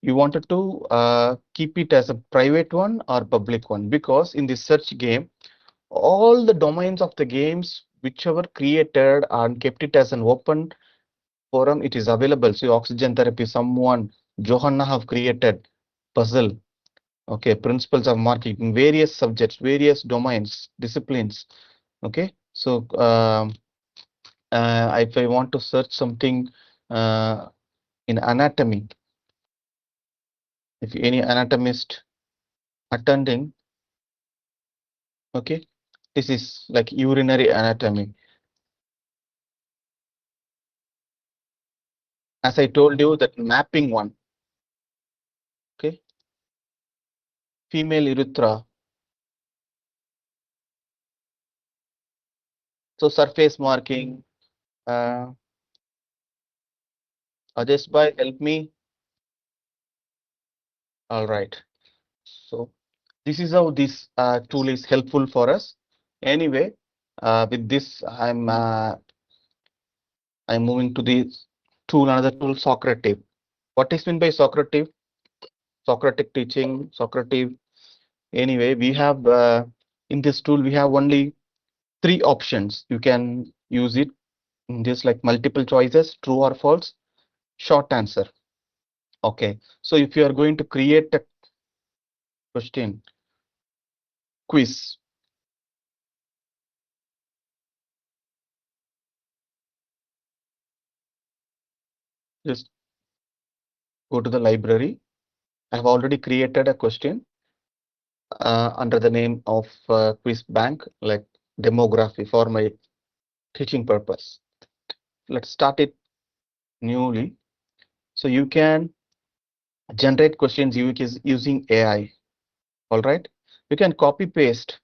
You wanted to keep it as a private one or public one, because in the search game, all the domains of the games whichever created and kept it as an open forum, it is available. So oxygen therapy, someone, Johanna have created puzzle. Okay, principles of marketing, various subjects, various domains, disciplines. Okay, so if I want to search something in anatomy, if any anatomist attending, okay, this is like urinary anatomy. As I told you, that mapping one, okay, female urethra. So surface marking, Adesh bhai, help me. All right. So this is how this tool is helpful for us. Anyway, with this, I'm moving to the tool, another tool, Socrative. What is meant by Socrative? Socratic teaching, Socrative. Anyway, we have in this tool we have only three options. You can use it in this, like multiple choices, true or false, short answer. Okay. So if you are going to create a question, quiz, just go to the library. I have already created a question under the name of quiz bank, like demography for my teaching purpose. Let's start it newly. So you can generate questions using AI. All right. You can copy paste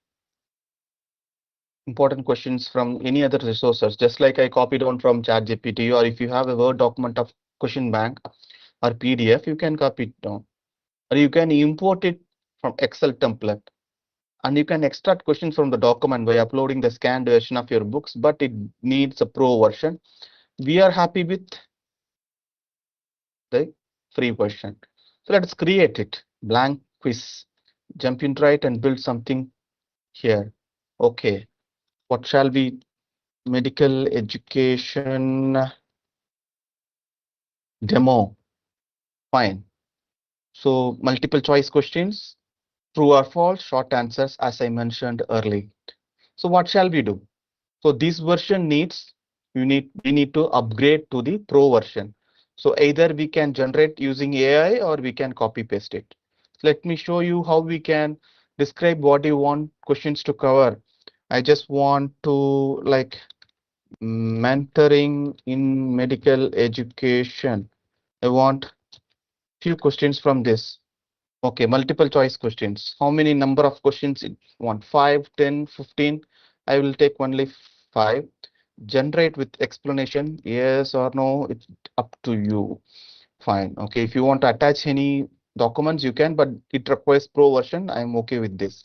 important questions from any other resources, just like I copied on from ChatGPT, or if you have a Word document of question bank or PDF, you can copy it down, or you can import it from Excel template. And you can extract questions from the document by uploading the scanned version of your books, but it needs a pro version. We are happy with the free version. So let's create it. Blank quiz. Jump in right and build something here. Okay. What shall we? Medical education demo. Fine. So multiple choice questions, true or false, short answers, as I mentioned earlier. So what shall we do? So this version needs, we need to upgrade to the pro version. So either we can generate using AI or we can copy paste it. So let me show you how we can describe what you want questions to cover. I just want to, like, mentoring in medical education. I want few questions from this. Okay, multiple choice questions. How many number of questions it want? 5, 10, 15. I will take only 5. Generate with explanation, yes or no, it's up to you. Fine. Okay, if you want to attach any documents, you can, but it requires pro version. I'm okay with this.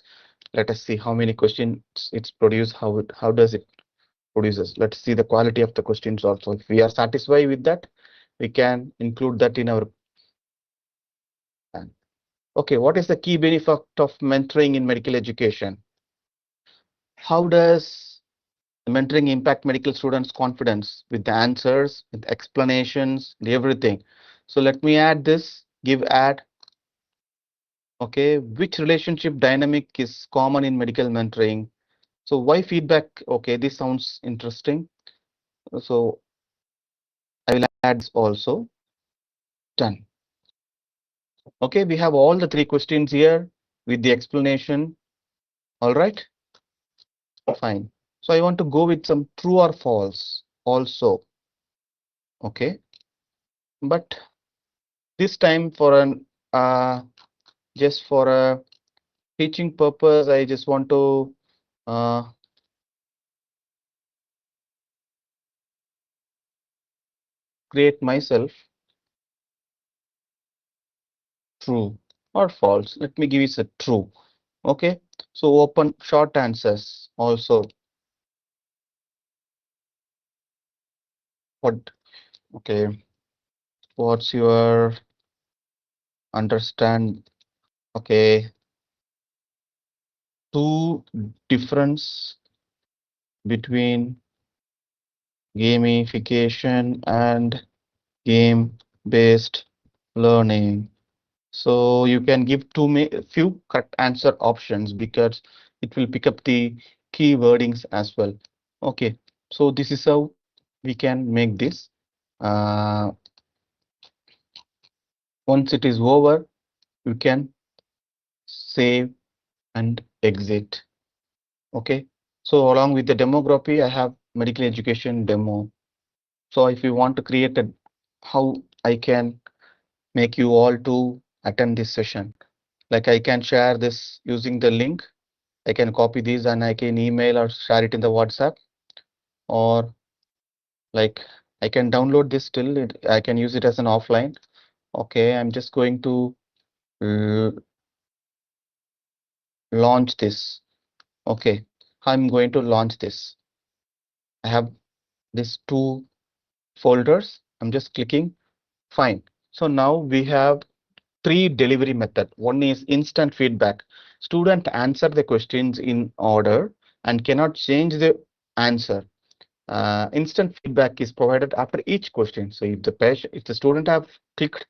Let us see how many questions it's produced, how does it produces. Let's see the quality of the questions also. If we are satisfied with that, we can include that in our plan. Okay, what is the key benefit of mentoring in medical education? How does mentoring impact medical students' confidence with the answers, with explanations, and everything? So let me add this, give add. Okay, which relationship dynamic is common in medical mentoring? So why feedback? Okay, this sounds interesting. So I will add this also. Done. Okay, we have all the three questions here with the explanation. All right, fine. So I want to go with some true or false also. Okay, but This time for an just for a teaching purpose, I just want to create myself true or false. Let me give it a true. Okay, so open short answers also. What? Okay, what's your understand? Okay, two difference between gamification and game-based learning. So you can give few correct answer options because it will pick up the key wordings as well. Okay, so this is how we can make this. Uh, Once it is over, you can save and exit. Okay, so along with the demography, I have medical education demo. So if you want to create a how I can make you all to attend this session, like I can share this using the link. I can copy these and I can email or share it in the WhatsApp, or like I can download this still. I can use it as an offline. Okay, I'm just going to launch this. Okay, I'm going to launch this. I have these two folders. I'm just clicking. Fine. So now we have three delivery method. One is instant feedback. Student answer the questions in order and cannot change the answer. Instant feedback is provided after each question. So if the student have clicked,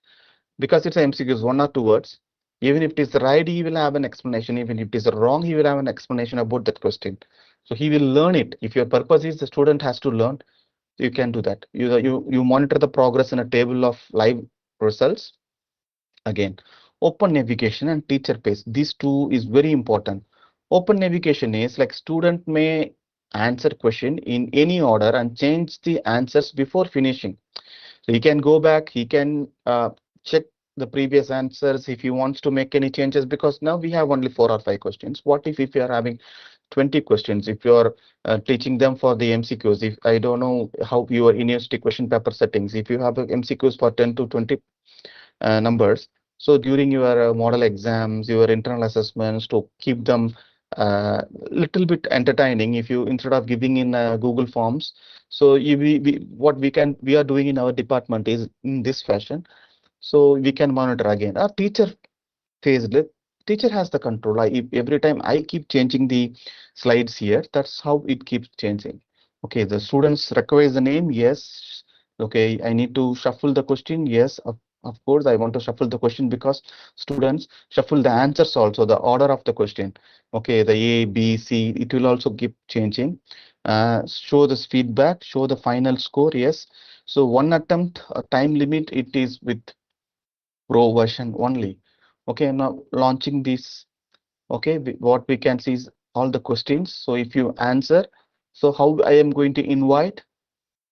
because it's a MCQs, one or two words, even if it is right, he will have an explanation. Even if it is wrong, he will have an explanation about that question. So he will learn it. If your purpose is the student has to learn, you can do that. You monitor the progress in a table of live results. Again, open navigation and teacher pace. These two is very important. Open navigation is like student may answer question in any order and change the answers before finishing. So he can go back, he can check the previous answers if he wants to make any changes, because now we have only 4 or 5 questions. What if you are having 20 questions, if you are teaching them for the MCQs? If I don't know how your university question paper settings, if you have MCQs for 10 to 20 numbers. So during your model exams, your internal assessments, to keep them little bit entertaining, if you instead of giving in Google Forms, so what we are doing in our department is in this fashion. So we can monitor again. Our teacher phased it. Teacher has the control. If every time I keep changing the slides here, that's how it keeps changing. Okay, the students requires the name. Yes. Okay, I need to shuffle the question. Yes, of course, I want to shuffle the question because students shuffle the answers also, the order of the question. Okay, the A, B, C, it will also keep changing. Show this feedback, show the final score. Yes. So one attempt, time limit, it is with Pro version only. Okay, now launching this. Okay, what we can see is all the questions. So if you answer, so how I am going to invite.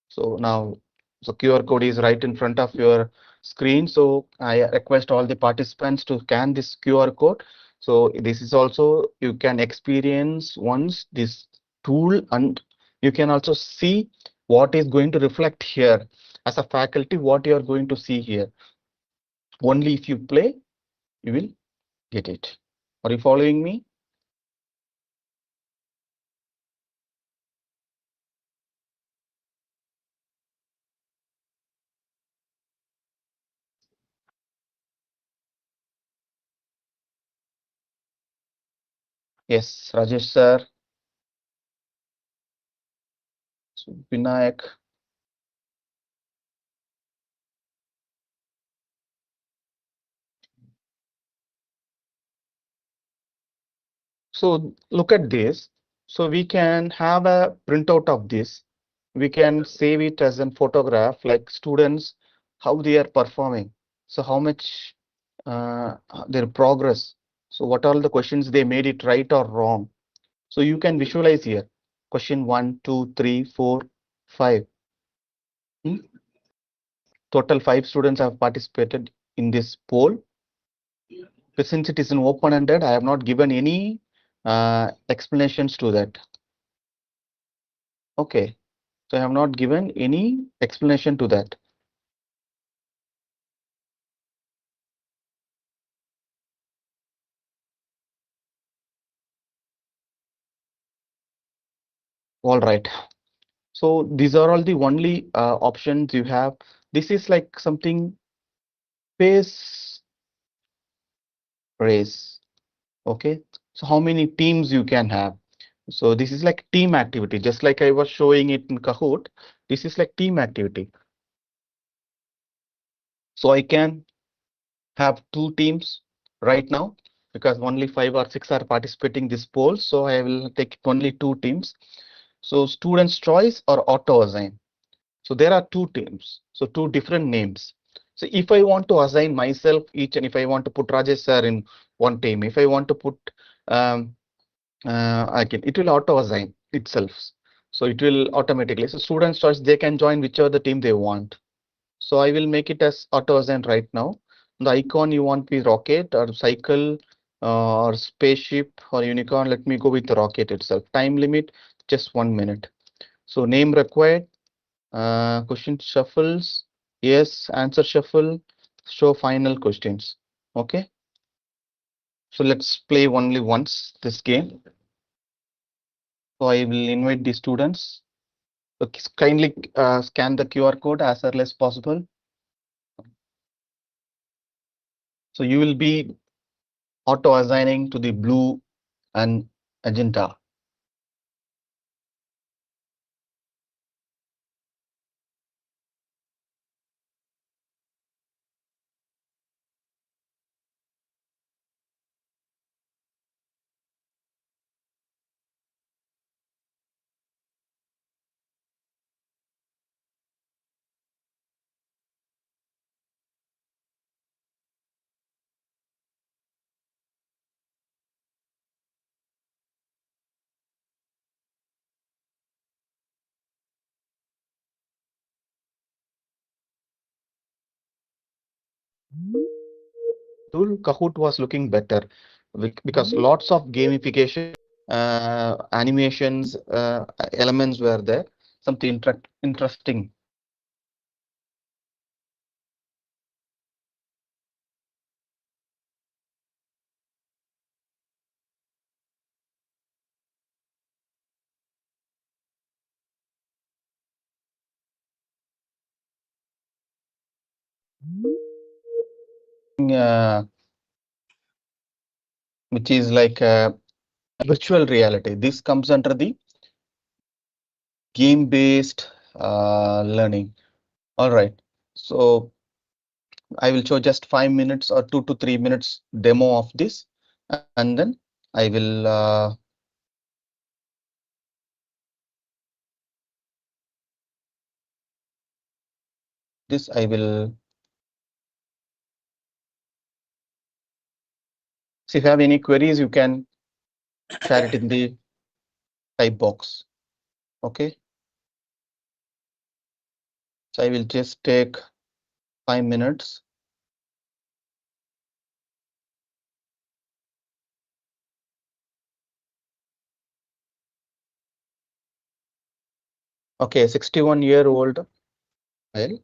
So now, so QR code is right in front of your screen. So I request all the participants to scan this QR code. So this is also you can experience once this tool, and you can also see what is going to reflect here as a faculty, what you are going to see here. Only if you play, you will get it. Are you following me? Yes, Rajesh sir. So Vinayak. So look at this. So we can have a printout of this. We can save it as a photograph, like students, how they are performing. So how much their progress. So what are the questions they made it right or wrong. So you can visualize here. Question 1, 2, 3, 4, 5. Total 5 students have participated. in this poll. But since it is an open-ended, I have not given any explanations to that. Okay, so I have not given any explanation to that. All right. So these are all the only options you have. This is like something space race. Okay. So how many teams you can have? So this is like team activity, just like I was showing it in Kahoot. This is like team activity. So I can have two teams right now because only 5 or 6 are participating this poll. So I will take only two teams. So student's choice or auto assign. So there are two teams. So two different names. So if I want to assign myself each, and if I want to put Rajesh sir in one team, if I want to put I can, it will auto assign itself. So it will automatically. So students choice, they can join whichever the team they want. So I will make it as auto assign right now. The icon you want be rocket or cycle or spaceship or unicorn. Let me go with the rocket itself. Time limit just 1 minute. So name required. Question shuffles. Yes, answer shuffle. Show final questions. Okay. So let's play only once this game. So I will invite the students. So kindly scan the QR code as early as possible. So you will be auto assigning to the blue and agenda. Tool Kahoot was looking better because lots of gamification, animations, elements were there. Something interesting. Uh, which is like virtual reality. This comes under the game-based learning. All right. So I will show just 5 minutes or 2 to 3 minutes demo of this, and then I will this I will see if you have any queries, you can share it in the type box. Okay. So I will just take 5 minutes. Okay, 61-year-old male.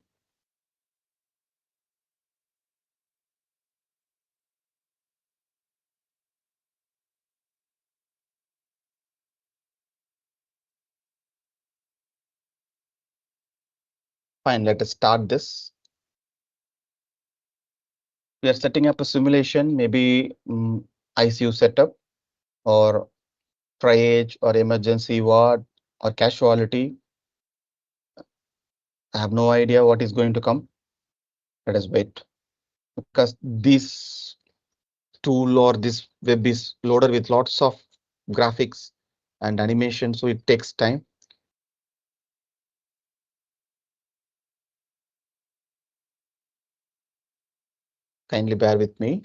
Fine, let us start this. We are setting up a simulation, maybe ICU setup or triage or emergency ward or casualty. I have no idea what is going to come. Let us wait because this tool or this web is loaded with lots of graphics and animation, so it takes time. Kindly bear with me.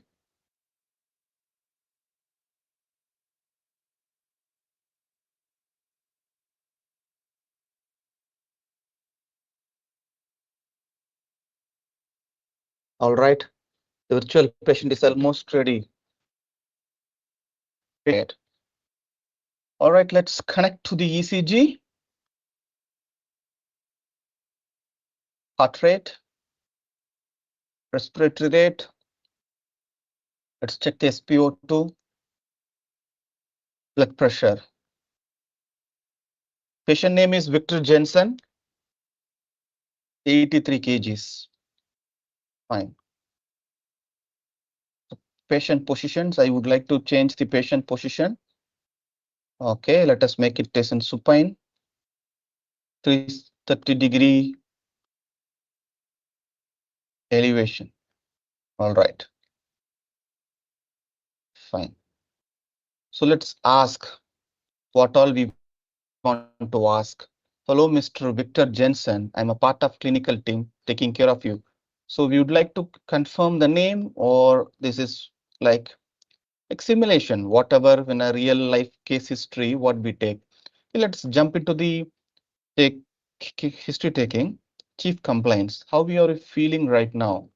All right. virtual patient is almost ready. Great. All right, let's connect to the ECG. Heart rate, respiratory rate. Let's check the SpO2, blood pressure. Patient name is Victor Jensen, 83 kgs. Fine. Patient positions, I would like to change the patient position. Okay, let us make it in supine. 330-degree elevation. All right. Fine. So let's ask what all we want to ask. Hello, Mr. Victor Jensen. I'm a part of clinical team taking care of you. So we would like to confirm the name, or this is like simulation, whatever in a real life case history, what we take. Let's jump into the take history taking. Chief complaints. How we are feeling right now?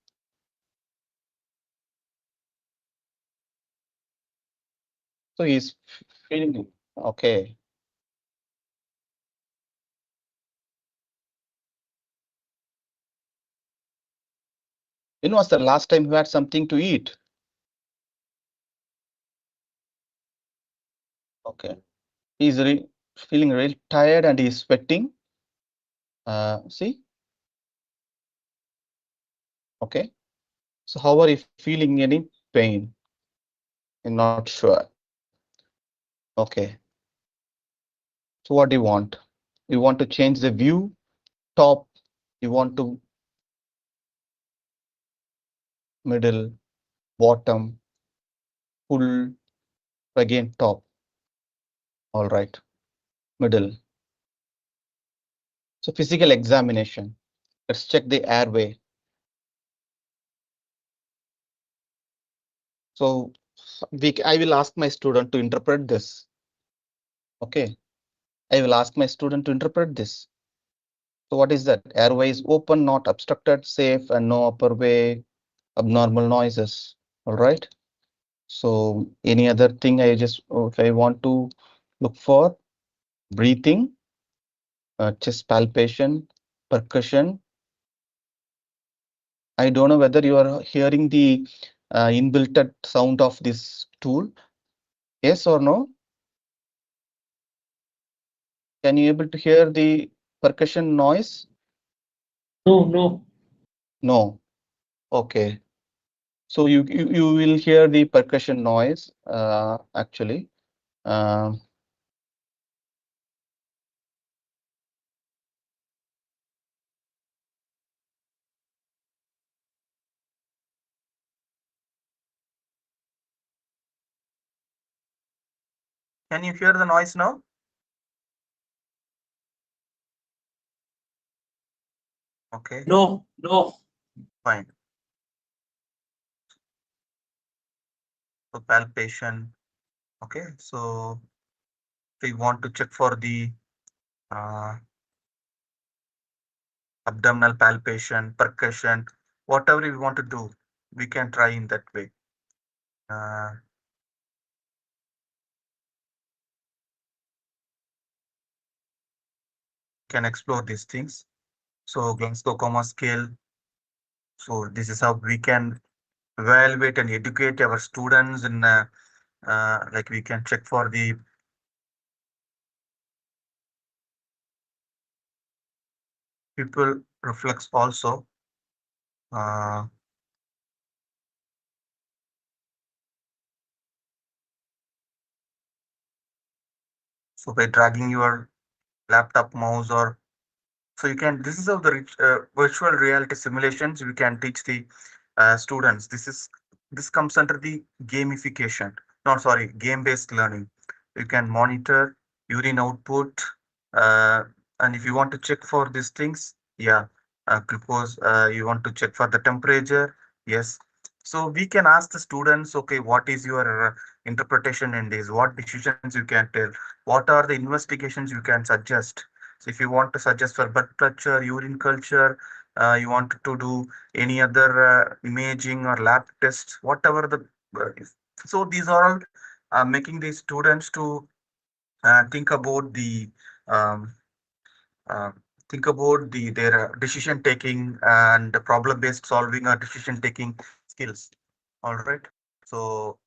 So he's feeling okay. When was the last time you had something to eat? Okay. He's feeling really tired and he's sweating. See? Okay. So how are you feeling? Any pain? I'm not sure. Okay. So what do you want? You want to change the view, top, you want to middle, bottom, full, again top. All right. Middle. So physical examination. Let's check the airway. So I will ask my student to interpret this. Okay. I will ask my student to interpret this. So what is that? Airway is open, not obstructed, safe, and no upper way abnormal noises. All right. So any other thing if I want to look for breathing, chest palpation, percussion. I don't know whether you are hearing the inbuilt sound of this tool. Yes or no? Can you able to hear the percussion noise? No, no. No. Okay. So you will hear the percussion noise actually. Um, can you hear the noise now? Okay. No, no. Fine. So palpation. Okay. So we want to check for the uh, abdominal palpation, percussion, whatever we want to do, we can try in that way. Can explore these things. So Glasgow Coma scale. So this is how we can evaluate and educate our students in like we can check for the pupil reflex also. So by dragging your laptop mouse, or so you can, this is how the virtual reality simulations we can teach the students. This comes under the gamification. No, sorry, game-based learning. You can monitor urine output, uh, and if you want to check for these things, yeah, glucose. You want to check for the temperature, yes. So we can ask the students, okay, what is your interpretation in this? What decisions you can tell? What are the investigations you can suggest? So if you want to suggest for blood culture, urine culture, you want to do any other imaging or lab tests, whatever so these are all making the students to think about um, uh, their decision taking and problem based solving or decision taking skills. All right. So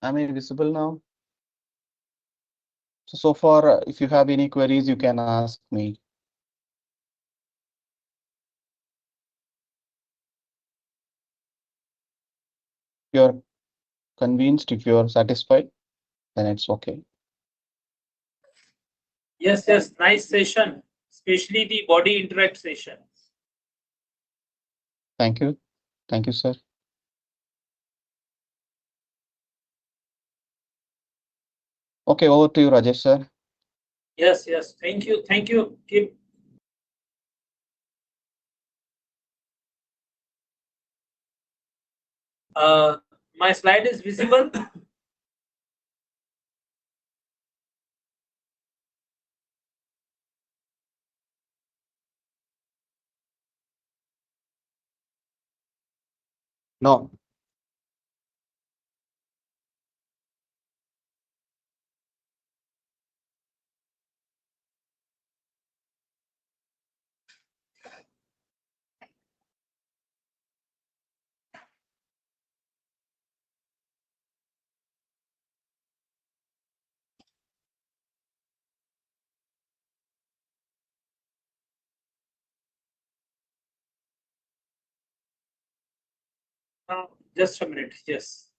Am I visible now? So far, if you have any queries, you can ask me. If you're convinced, if you're satisfied, then it's okay. Yes, yes, nice session, especially the body interact session. Thank you. Thank you, sir. Okay, over to you, Rajesh, sir. Yes, yes, thank you, thank you. Keep. My slide is visible. No. Just a minute. Yes.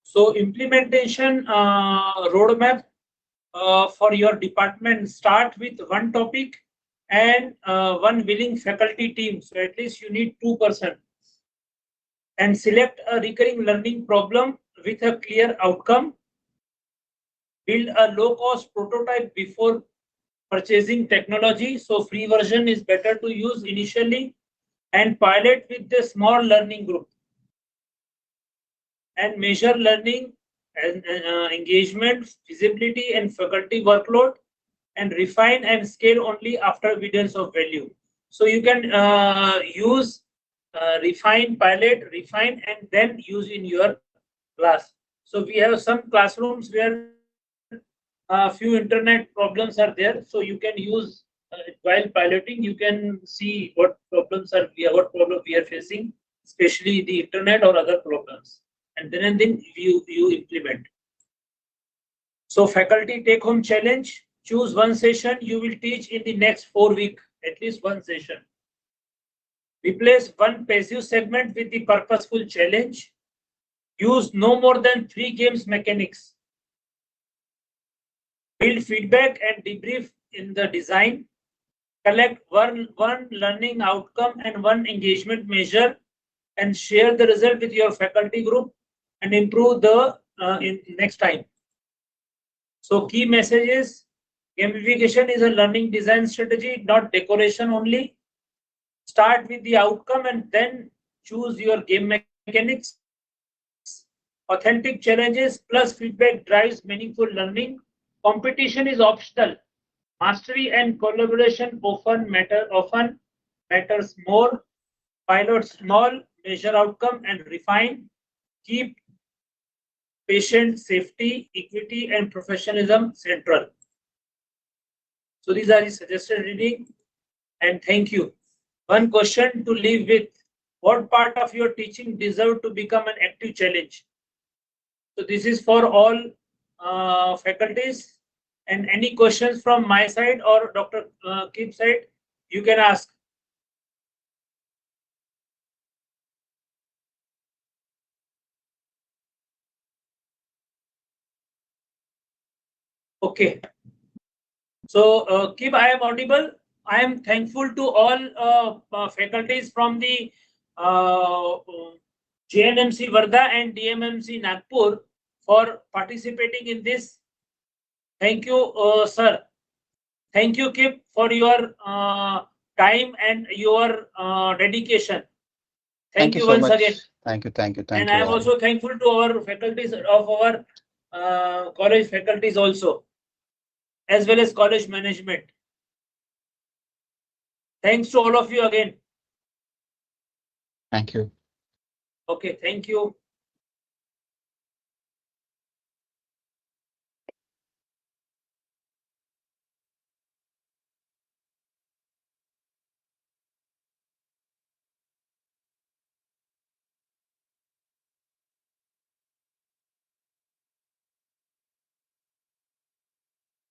So implementation roadmap for your department start with one topic and one willing faculty team. So at least you need 2%. And select a recurring learning problem with a clear outcome. Build a low-cost prototype before purchasing technology. So free version is better to use initially and pilot with the small learning group. And measure learning and engagement, feasibility, and faculty workload, and refine and scale only after evidence of value. So you can use refine, pilot, refine, and then use in your class. So we have some classrooms where few internet problems are there. So you can use while piloting, you can see what problem we are facing, especially the internet or other problems, and then you implement. So faculty take home challenge, choose one session you will teach in the next 4 weeks, at least one session. Replace one passive segment with the purposeful challenge. Use no more than 3 games mechanics. Build feedback and debrief in the design. Collect one learning outcome and one engagement measure and share the result with your faculty group and improve the in next time. So key messages: gamification is a learning design strategy, not decoration only. Start with the outcome and then choose your game mechanics. Authentic challenges plus feedback drives meaningful learning. Competition is optional. Mastery and collaboration often matters more. Pilot small, measure outcome and refine. Keep patient safety, equity, and professionalism central. So these are the suggested reading, and thank you. One question to leave with: What part of your teaching deserve to become an active challenge? So this is for all faculties, and any questions from my side or Dr. Kip's side, you can ask. Okay. So, Kip, I am audible. I am thankful to all faculties from the JNMC Varda and DMMC Nagpur for participating in this. Thank you, sir. Thank you, Kip, for your time and your dedication. Thank you so once much. again. Thank you. And you I am all. also thankful to our faculties of our college faculties also, as well as college management. Thanks to all of you again. Thank you. Okay, thank you.